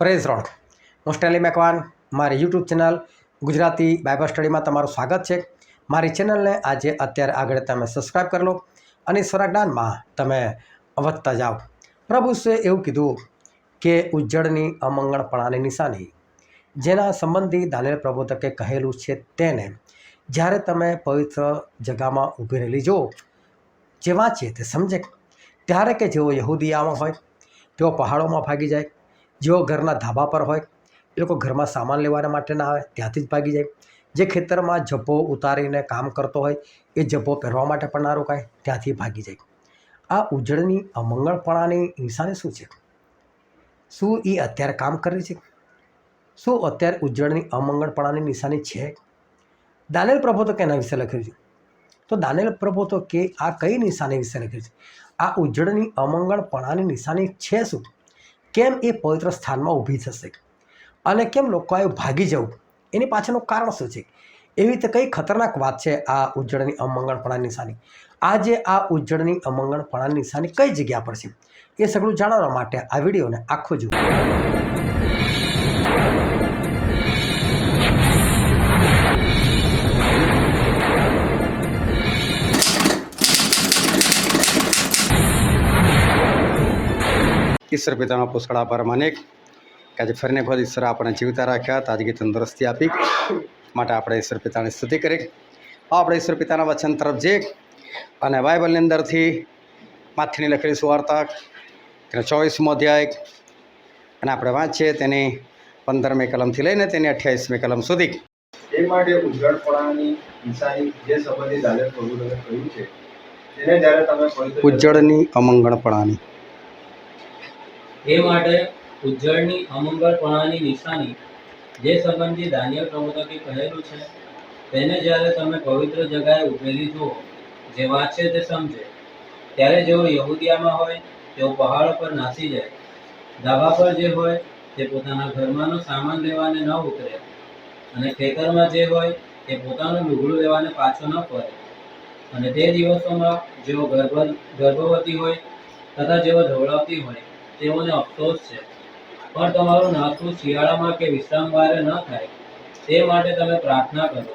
Praise road હું Stanley Macwan મારી YouTube channel Gujarati Bible સ્ટડીમાં તમારું સ્વાગત છે। મારી ચેનલને આજે અત્યારે આગળ તમે સબસ્ક્રાઈબ કરી લો અને ઈશ્વરના જ્ઞાનમાં તમે વધતા જાઓ। પ્રભુએ એવું કીધું કે ઉજ્જડની અમંગળપણાની નિશાની જેના સંબંધી દાનિયેલ પ્રબોધકે કહેલું છે તેને જ્યારે તમે પવિત્ર જગામાં ઊભી રહેલી જો જે વાંચે તે સમજે ત્યારે કે જેઓ યહૂદિયામાં હોય તેઓ પહાડોમાં ભાગી જાય, જેઓ ઘરના ધાબા પર હોય એ લોકો ઘરમાં સામાન લેવાના માટે ના આવે ત્યાંથી જ ભાગી જાય, જે ખેતરમાં જબ્બો ઉતારીને કામ કરતો હોય એ જબ્બો પહેરવા માટે પણ ના રોકાય ત્યાંથી ભાગી જાય। આ ઉજળની અમંગળપણાની નિશાની શું છે? શું એ અત્યારે કામ કરે છે? શું અત્યારે ઉજળની અમંગળપણાની નિશાની છે? દાનિયેલ પ્રબોધકે એના વિશે લખ્યું છે। તો દાનિયેલ પ્રબોધકે આ કઈ નિશાની વિશે લખ્યું છે? આ ઉજળની અમંગળપણાની નિશાની છે શું? કેમ એ પવિત્ર સ્થાનમાં ઊભી થશે અને કેમ લોકોએ ભાગી જવું એની પાછળનું કારણ શું છે? એવી રીતે કઈ ખતરનાક વાત છે આ ઉજળની અમંગળપણાની નિશાની? આજે આ ઉજળની અમંગળપણાની નિશાની કઈ જગ્યા પર છે એ સગળું જાણવા માટે આ વિડીયોને આખો જુઓ। ईश्वर पिता पुष्कळ आभार मानेक कि आज फरीने वखत ईश्वर आपणे जीवता राख्या, ताजगी तंदुरस्ती आपी माटे आपणे ईश्वर पितानी स्तुति करी। આપણે ઈશ્વર પિતાના વચન તરફ જઈએ અને બાઇબલની અંદરથી માથીની લખેલી સુવાર્તા તેનો 24મો અધ્યાય અને આપણે વાંચીએ તેની 15મી કલમથી લઈને તેની 28મી કલમ સુધી। એ માટે ઉજ્જળપણાની નિશાની જે સંબંધી દાનિયેલ પ્રભુએ કહ્યું છે તેને જ્યારે તમે પવિત્ર ઉજ્જળની અમંગળપણાની એ માટે ઉજ્જળની અમંગળપણાની નિશાની જે સંબંધી દાનિયેલ પ્રબોધકે કહેલું છે તેને જ્યારે તમે પવિત્ર જગાએ ઉભેલી જુઓ જે વાંચે તે સમજે ત્યારે જેઓ યહૂદિયામાં હોય તેઓ પહાડો પર નાસી જાય, ધાબા પર જે હોય તે પોતાના ઘરમાંનો સામાન લેવાને ન ઉતરે અને ખેતરમાં જે હોય તે પોતાનું લુગડું લેવાને પાછો ન ફરે। અને તે દિવસોમાં જેઓ ગર્ભવતી હોય તથા જેઓ ઢવળાવતી હોય તેઓને અફસોસ છે, પણ તમારું નાસવું શિયાળામાં કે વિશ્રામવારે ન થાય તે માટે તમે પ્રાર્થના કરો,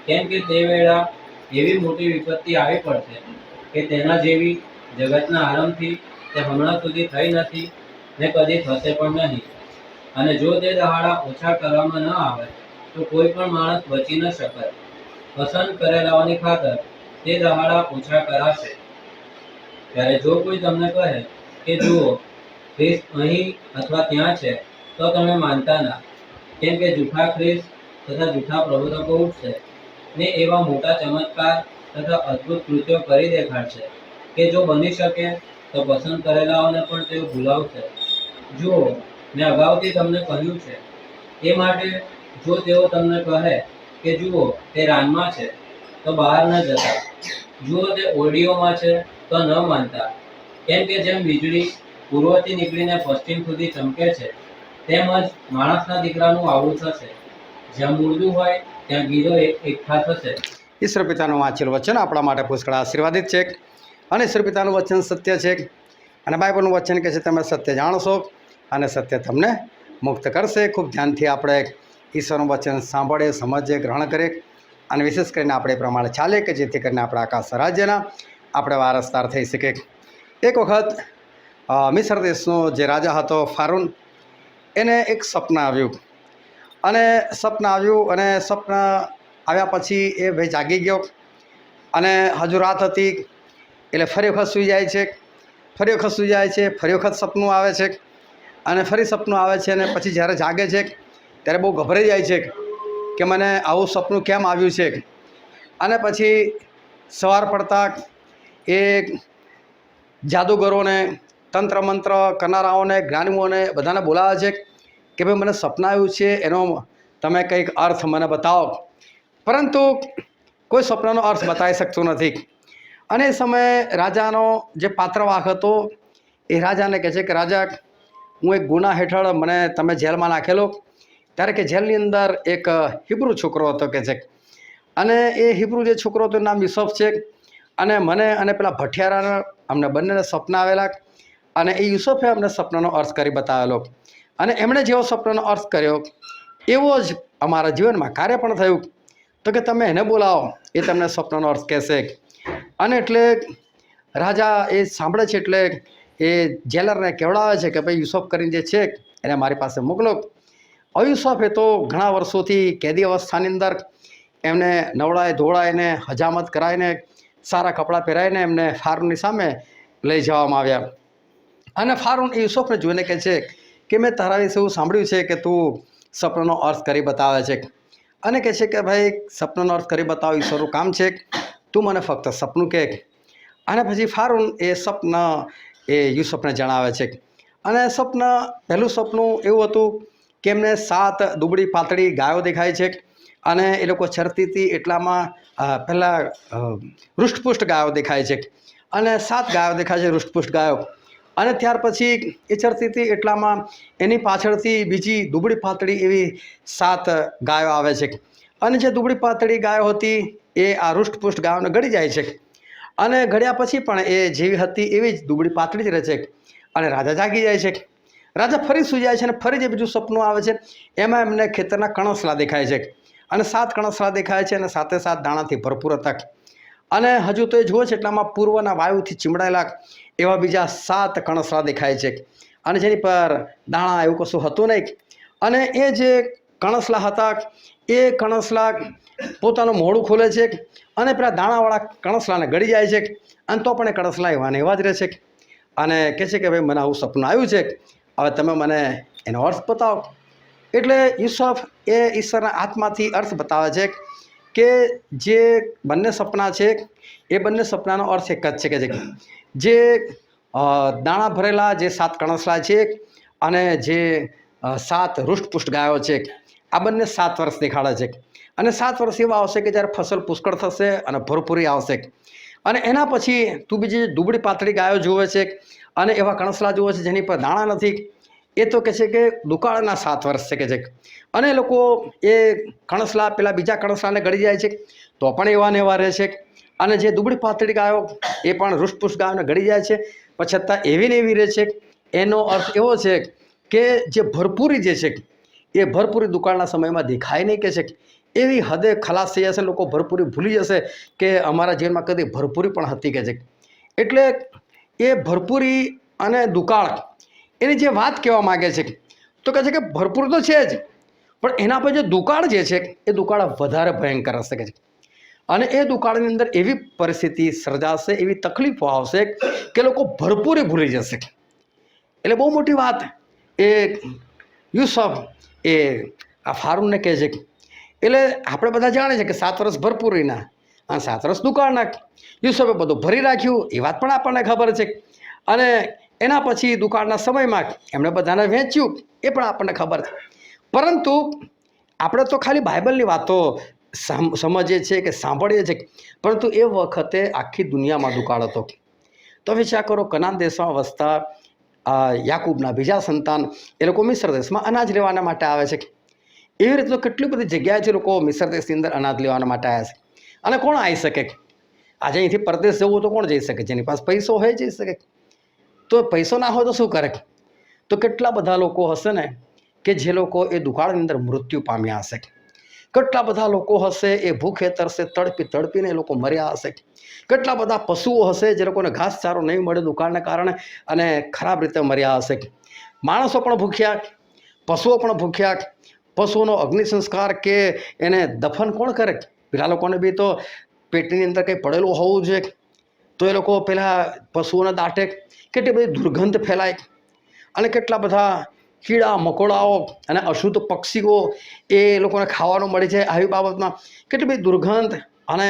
કેમ કે તે વેળા એવી મોટી વિપત્તિ આવી પડશે કે તેના જેવી જગતના આરંભથી તે હમણાં સુધી થઈ નથી ને કદી થશે પણ નહીં। અને જો તે દહાડા ઓછા કરવામાં ન આવે તો કોઈ પણ માણસ બચી ન શકે। પસંદ કરેલાઓની ખાતર તે દહાડા ઓછા કરાશે। ત્યારે જો કોઈ તમને કહે કે જુઓ ખ્રિસ્ત અહીં અથવા ત્યાં છે તો તમે માનતા ના, કેમ કે જૂઠા ખ્રિસ્ત તથા જૂઠા પ્રબોધકો ઉઠશે ને એવા મોટા ચમત્કાર તથા અદ્ભુત કૃત્યો કરી દેખાડશે કે જો બની શકે તો પસંદ કરેલાઓને પણ તેઓ ભૂલાવશે। જુઓ મેં અગાઉથી તમને કહ્યું છે, એ માટે જો તેઓ તમને કહે કે જુઓ તે રાનમાં છે તો બહાર ન જતા, જુઓ તે ઓરડીઓમાં છે તો ન માનતા, કેમ કે જેમ વીજળી પૂર્વથી નીકળીને પશ્ચિમ સુધી ચમકે છે તેમજ માણસના દીકરાનું આવું થશે। જ્યાં મુર્દું હોય ત્યાં ગીધો એકઠા થશે। ઈશ્વર પિતાનું વાંચેલું વચન આપણા માટે પુષ્કળ આશીર્વાદિત છે અને ઈશ્વર પિતાનું વચન સત્ય છે અને બાઇબલનું વચન કહે છે તમે સત્ય જાણશો અને સત્ય તમને મુક્ત કરશે। ખૂબ ધ્યાનથી આપણે ઈશ્વરનું વચન સાંભળીએ, સમજીએ, ગ્રહણ કરીએ અને વિશેષ કરીને આપણે એ પ્રમાણે ચાલીએ કે જેથી કરીને આપણા આકાશ રાજ્યના આપણે વારસદાર થઈ શકીએ। એક વખત મિસર દેશનો જે રાજા હતો ફારૂન, એને એક સપના આવ્યું અને સપના આવ્યા પછી એ ભાઈ જાગી ગયો અને હજુ રાત હતી એટલે ફરી વખત સૂઈ જાય છે, ફરી વખત સપનું આવે છે અને ફરી સપનું આવે છે અને પછી જ્યારે જાગે છે ત્યારે બહુ ગભરાઈ જાય છે કે મને આવું સપનું કેમ આવ્યું છે। અને પછી સવાર પડતા એ જાદુગરોને, તંત્ર મંત્ર કરનારાઓને, જ્ઞાનીઓને બધાને બોલાવે છે કે ભાઈ મને સપના આવ્યું છે એનો તમે કંઈક અર્થ મને બતાવો, પરંતુ કોઈ સપનાનો અર્થ બતાવી શકતું નથી। અને એ સમયે રાજાનો જે પાત્રવાહક હતો એ રાજાને કહે છે કે રાજા હું એક ગુના હેઠળ મને તમે જેલમાં નાખેલો, ત્યારે કે જેલની અંદર એક હિબ્રુ છોકરો હતો કે છે અને એ હિબ્રુ જે છોકરો હતો નામ યુસુફ છે અને મને અને પેલા ભઠિયારાને અમને બંનેને સપના આવેલા અને એ યુસુફે અમને સપનાનો અર્થ કરી બતાવેલો। અને એમણે જેવો સ્વપ્નનો અર્થ કર્યો એવો જ અમારા જીવનમાં કાર્ય પણ થયું. તો કે તમે એને બોલાવો, એ તમને સ્વપ્નનો અર્થ કહેશે. અને એટલે રાજા એ સાંભળે છે એટલે એ જેલરને કહેવડાવે છે કે ભાઈ યુસુફ કરીને જે છે એને મારી પાસે મોકલો. હવે યુસુફે તો ઘણા વર્ષોથી કેદી અવસ્થાની અંદર એમને નવડાય ધોળાઈને હજામત કરાવીને સારા કપડાં પહેરાવીને એમને ફારૂનની સામે લઈ જવામાં આવ્યા. અને ફારૂન એ યુસુફને જોઈને કહે છે કે મેં તારા વિશે એવું સાંભળ્યું છે કે તું સપનાનો અર્થ કરી બતાવે છે. અને કહે છે કે ભાઈ સપનાનો અર્થ કરી બતાવો ઈશ્વરનું કામ છે, તું મને ફક્ત સપનું કહે. અને પછી ફારૂન એ સપન એ યુસુફને જણાવે છે. અને પહેલું સપનું એવું હતું કે એમને 7 દુબળી પાતળી ગાયો દેખાય છે અને એ લોકો ચરતી હતી એટલામાં પહેલાં હૃષ્ટપુષ્ટ ગાયો દેખાય છે અને 7 ગાયો દેખાય છે હૃષ્ટપુષ્ટ ગાયો. અને ત્યાર પછી એ ચરતી હતી એટલામાં એની પાછળથી બીજી દુબળી પાતળી એવી 7 ગાયો આવે છે. અને જે દુબળી પાતળી ગાયો હતી એ આ હૃષ્ટપુષ્ટ ગાયોને ગળી જાય છે. અને ગળ્યા પછી પણ એ જેવી હતી એવી જ દુબળી પાતળી જ રહે છે. અને રાજા જાગી જાય છે. રાજા ફરી સૂઈ જાય છે અને ફરી જે બીજું સપનું આવે છે એમાં એમને ખેતરના કણસલા દેખાય છે. અને 7 કણસલા દેખાય છે અને સાથે દાણાથી ભરપૂર હતા. અને હજુ તો એ જુએ છે એટલામાં પૂર્વના વાયુથી ચીમડાયેલા એવા બીજા 7 કણસલા દેખાય છે અને જેની પર દાણા એવું કશું હતું નહીં. અને એ જે કણસલા હતા એ કણસલા પોતાનું મોઢું ખોલે છે અને પેલા દાણાવાળા કણસલાને ગળી જાય છે. અને તો પણ એ કણસલા એવા ને એવા જ રહે છે. અને કહે છે કે ભાઈ મને આવું સપનું આવ્યું છે, હવે તમે મને એનો અર્થ બતાવો. એટલે યુસુફ એ ઈશ્વરના આત્માથી અર્થ બતાવે છે કે જે બંને સપના છે એ બંને સપનાનો અર્થ એક જ છે કે જે દાણા ભરેલા જે 7 કણસલા છે અને જે 7 હૃષ્ટપુષ્ટ ગાયો છે આ બંને 7 વર્ષ દેખાડે છે. અને 7 વર્ષ એવા આવશે કે જ્યારે ફસલ પુષ્કળ થશે અને ભરપૂરી આવશે. અને એના પછી તું બીજી દુબળી પાતળી ગાયો જુએ છે અને એવા કણસલા જુએ છે જેની પર દાણા નથી. એ તો કહે છે કે દુકાળના 7 વર્ષ છે કે છે. અને લોકો એ કણસલા પેલા બીજા કણસલાને ગળી જાય છે તો પણ એવા ને એવા રહે છે. અને જે દુબળી પાતળી ગાયો એ પણ હૃષ્ટપુષ્ટ ગાયોને ગળી જાય છે પણ છતાં એવી ને એવી રહે છે. એનો અર્થ એવો છે કે જે ભરપૂરી જે છે એ ભરપૂરી દુકાળના સમયમાં દેખાય નહીં કે છે. એવી હદે ખલાસ થઈ જશે, લોકો ભરપૂરી ભૂલી જશે કે અમારા જીવનમાં કદી ભરપૂરી પણ હતી કે છે. એટલે એ ભરપૂરી અને દુકાળ એની જે વાત કહેવા માગે છે તો કહે છે કે ભરપૂર તો છે જ પણ એના પર જે દુકાળ જે છે એ દુકાળ વધારે ભયંકર હશે કે છે. અને એ દુકાળની અંદર એવી પરિસ્થિતિ સર્જાશે, એવી તકલીફો આવશે કે લોકો ભરપૂરી ભૂલી જશે. એટલે બહુ મોટી વાત એ યુસુફ એ આ ફારૂનને કહે છે. એટલે આપણે બધા જાણીએ છીએ કે 7 વર્ષ ભરપૂરીના અને 7 વર્ષ દુકાળના. યુસુફે બધું ભરી રાખ્યું એ વાત પણ આપણને ખબર છે. અને એના પછી દુકાળના સમયમાં એમણે બધાને વહેંચ્યું એ પણ આપણને ખબર છે. પરંતુ આપણે તો ખાલી બાઇબલની વાતો સમજીએ છીએ કે સાંભળીએ છીએ, પરંતુ એ વખતે આખી દુનિયામાં દુકાળ હતો. તો વિચાર કરો, કનાન દેશમાં વસતા યાકૂબના બીજા સંતાન એ લોકો મિસ્ર દેશમાં અનાજ લેવાના માટે આવે છે. એવી રીતે કેટલી બધી જગ્યાએથી લોકો મિસ્ર દેશની અંદર અનાજ લેવાના માટે આવ્યા છે. અને કોણ આવી શકે? આજે અહીંથી પરદેશ જવું તો કોણ જઈ શકે? જેની પાસે પૈસો હોય જઈ શકે. તો પૈસો ના હોય તો શું કરે? તો કેટલા બધા લોકો હશે ને કે જે લોકો એ દુકાળની અંદર મૃત્યુ પામ્યા હશે. કેટલા બધા લોકો હશે એ ભૂખે તરસે તડપીને એ લોકો મર્યા હશે. કેટલા બધા પશુઓ હશે જે લોકોને ઘાસચારો નહીં મળે દુકાળને કારણે અને ખરાબ રીતે મર્યા હશે. માણસો પણ ભૂખ્યા, પશુઓ પણ ભૂખ્યા. પશુઓનો અગ્નિ સંસ્કાર કે એને દફન કોણ કરે? પેલા લોકોને બી તો પેટની અંદર કંઈ પડેલું હોવું જોઈએ. તો એ લોકો પેલા પશુઓને દાટે, કેટલી બધી દુર્ગંધ ફેલાય અને કેટલા બધા કીડા મકોડાઓ અને અશુદ્ધ પક્ષીઓ એ લોકોને ખાવાનું મળે છે. આવી બાબતમાં કેટલી બધી દુર્ગંધ અને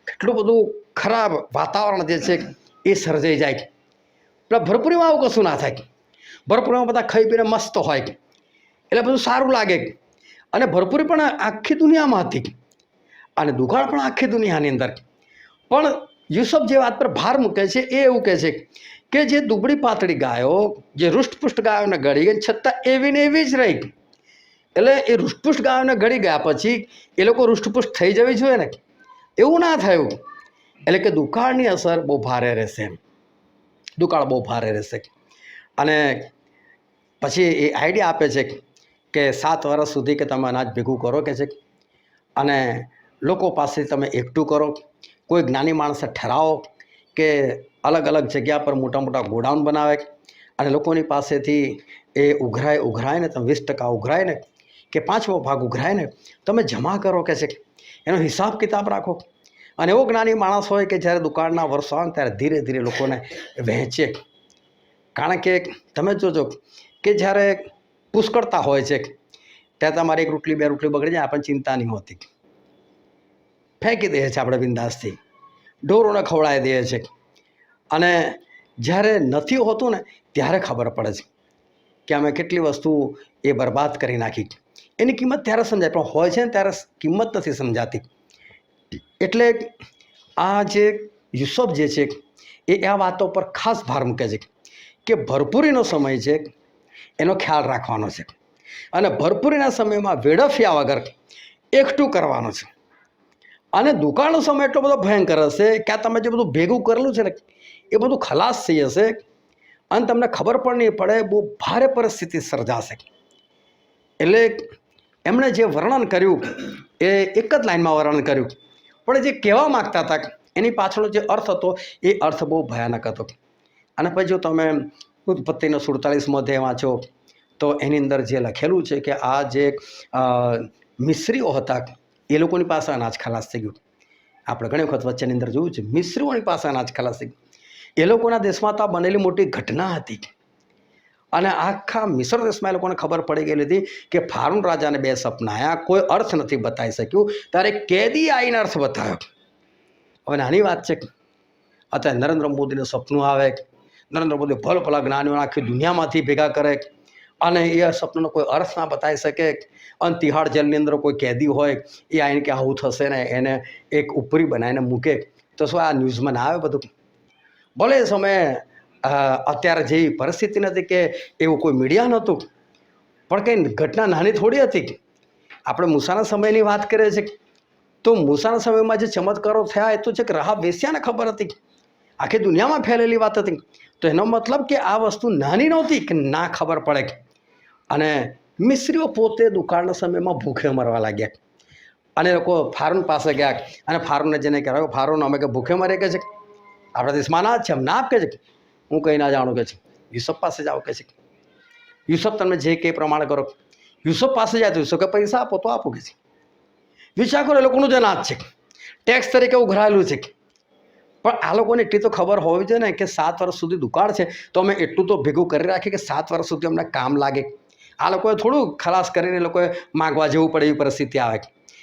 કેટલું બધું ખરાબ વાતાવરણ જે છે એ સર્જાઈ જાય. પેલા ભરપૂરીમાં આવું કશું ના થાય. ભરપૂરીમાં બધા ખાઈ પીને મસ્ત હોય એટલે બધું સારું લાગે. અને ભરપૂરી પણ આખી દુનિયામાં હતી અને દુકાળ પણ આખી દુનિયાની અંદર. પણ યુસુફ જે વાત પર ભાર મૂકે છે એ એવું કહે છે કે જે દુબળી પાતળી ગાયો, જે હૃષ્ટપુષ્ટ ગાયોને ગળી ગઈ છતાં એવી ને એવી જ રહી. એટલે એ હૃષ્ટપુષ્ટ ગાયોને ગળી ગયા પછી એ લોકો હૃષ્ટપુષ્ટ થઈ જવી જોઈએ ને, એવું ના થયું. એટલે કે દુકાળની અસર બહુ ભારે રહેશે. દુકાળ બહુ ભારે રહેશે. અને પછી એ આઈડિયા આપે છે કે 7 વર્ષ સુધી કે તમે અનાજ ભેગું કરો કે છે, અને લોકો પાસેથી તમે એકઠું કરો, કોઈ જ્ઞાની માણસે ઠરાવો કે અલગ અલગ જગ્યા પર મોટા મોટા ગોડાઉન બનાવે અને લોકોની પાસેથી એ ઉઘરાઈને તમે 20% ઉઘરાઈને કે 5મો ભાગ ઉઘરાઈને તમે જમા કરો કે છે, એનો હિસાબ કિતાબ રાખો. અને એવો જ્ઞાની માણસ હોય કે જ્યારે દુકાળના વર્ષો આવે ત્યારે ધીરે ધીરે લોકોને વહેંચે. કારણ કે તમે જોજો કે જ્યારે પુષ્કળતા હોય છે ત્યારે તમારે 1 રોટલી 2 રોટલી બગડી જાય, આપણને ચિંતા નહીં હોતી, ફેંકી દઈએ છીએ આપણે બિંદાસથી, ઢોરોને ખવડાવી દઈએ છીએ. અને જ્યારે નથી હોતું ને ત્યારે ખબર પડે છે કે અમે કેટલી વસ્તુ એ બરબાદ કરી નાખી. એની કિંમત ત્યારે સમજાય, પણ હોય છે ને ત્યારે કિંમત નથી સમજાતી. એટલે આ જે યુસુફ જે છે એ આ વાતો પર ખાસ ભાર મૂકે છે કે ભરપૂરીનો સમય છે એનો ખ્યાલ રાખવાનો છે, અને ભરપૂરીના સમયમાં વેડફ્યા વગર એકઠું કરવાનું છે. અને દુકાળનો સમય એટલો બધો ભયંકર હશે કે આ તમે જે બધું ભેગું કરેલું છે ને એ બધું ખલાસ થઈ જશે અને તમને ખબર પણ નહીં પડે, બહુ ભારે પરિસ્થિતિ સર્જાશે. એટલે એમણે જે વર્ણન કર્યું એ એક જ લાઈનમાં વર્ણન કર્યું, પણ જે કહેવા માગતા હતા એની પાછળનો જે અર્થ હતો એ અર્થ બહુ ભયાનક હતો. અને પછી જો તમે ઉત્પત્તિનો 47મો અધ્યાય વાંચો તો એની અંદર જે લખેલું છે કે આ જે મિસ્રીઓ હતા એ લોકોની પાસે અનાજ ખલાસ થઈ ગયું. આપણે ઘણી વખત વચ્ચેની અંદર જોયું છે, મિસ્રીઓની પાસે અનાજ ખલાસ થઈ ગયું. એ લોકોના દેશમાં તો આ બનેલી મોટી ઘટના હતી. અને આખા મિસ્ર દેશમાં એ લોકોને ખબર પડી ગયેલી હતી કે ફારૂન રાજાને 2 સપના આવ્યા, કોઈ અર્થ નથી બતાવી શક્યું, ત્યારે કેદી આવીને અર્થ બતાવ્યો. હવે નાની વાત છે, અત્યારે નરેન્દ્ર મોદીનું સપનું આવે, નરેન્દ્ર મોદી ભલા જ્ઞાનીઓ આખી દુનિયામાંથી ભેગા કરે અને એ સપનાનો કોઈ અર્થ ના બતાવી શકે, અને તિહાડ જેલની અંદર કોઈ કેદી હોય એ આવીને કે આવું થશે ને એને એક ઉપરી બનાવીને મૂકે, તો શું આ ન્યૂઝમાં ના આવે બધું? ભલે એ સમયે અત્યારે જેવી પરિસ્થિતિ નથી કે એવું કોઈ મીડિયા નહોતું, પણ કંઈ ઘટના નાની થોડી હતી. આપણે મૂસાના સમયની વાત કરીએ છીએ તો મૂસાના સમયમાં જે ચમત્કારો થયા એ તો છે કે રાહાબ વેશ્યાને ખબર હતી, આખી દુનિયામાં ફેલેલી વાત હતી. તો એનો મતલબ કે આ વસ્તુ નાની નહોતી કે ના ખબર પડે. અને મિસ્રીઓ પોતે દુકાળના સમયમાં ભૂખે મરવા લાગ્યા અને લોકો ફારૂન પાસે ગયા અને ફારૂનને જેને કહેવાય, ફારૂન અમે કે ભૂખે મરે કે છે, આપણા દેશમાં ના જ છે, ના આપ કે છે, હું કંઈ ના જાણું કે છે, યુસુફ પાસે જાઓ કે છે, યુસુફ તમે જે કે પ્રમાણે કરો. યુસુફ પાસે જાય તો યુસુફ કે પૈસા આપો તો આપો કે છે. વિચાર કરો, એ લોકોનું જે નાચ છે, ટેક્સ તરીકે ઉઘરાયેલું છે. પણ આ લોકોને એટલી તો ખબર હોવી જોઈએ ને કે 7 વર્ષ સુધી દુકાળ છે તો અમે એટલું તો ભેગું કરી રાખીએ કે 7 વર્ષ સુધી અમને કામ લાગે. આ લોકોએ થોડું ખલાસ કરીને એ લોકોએ માગવા જવું પડે એવી પરિસ્થિતિ આવે.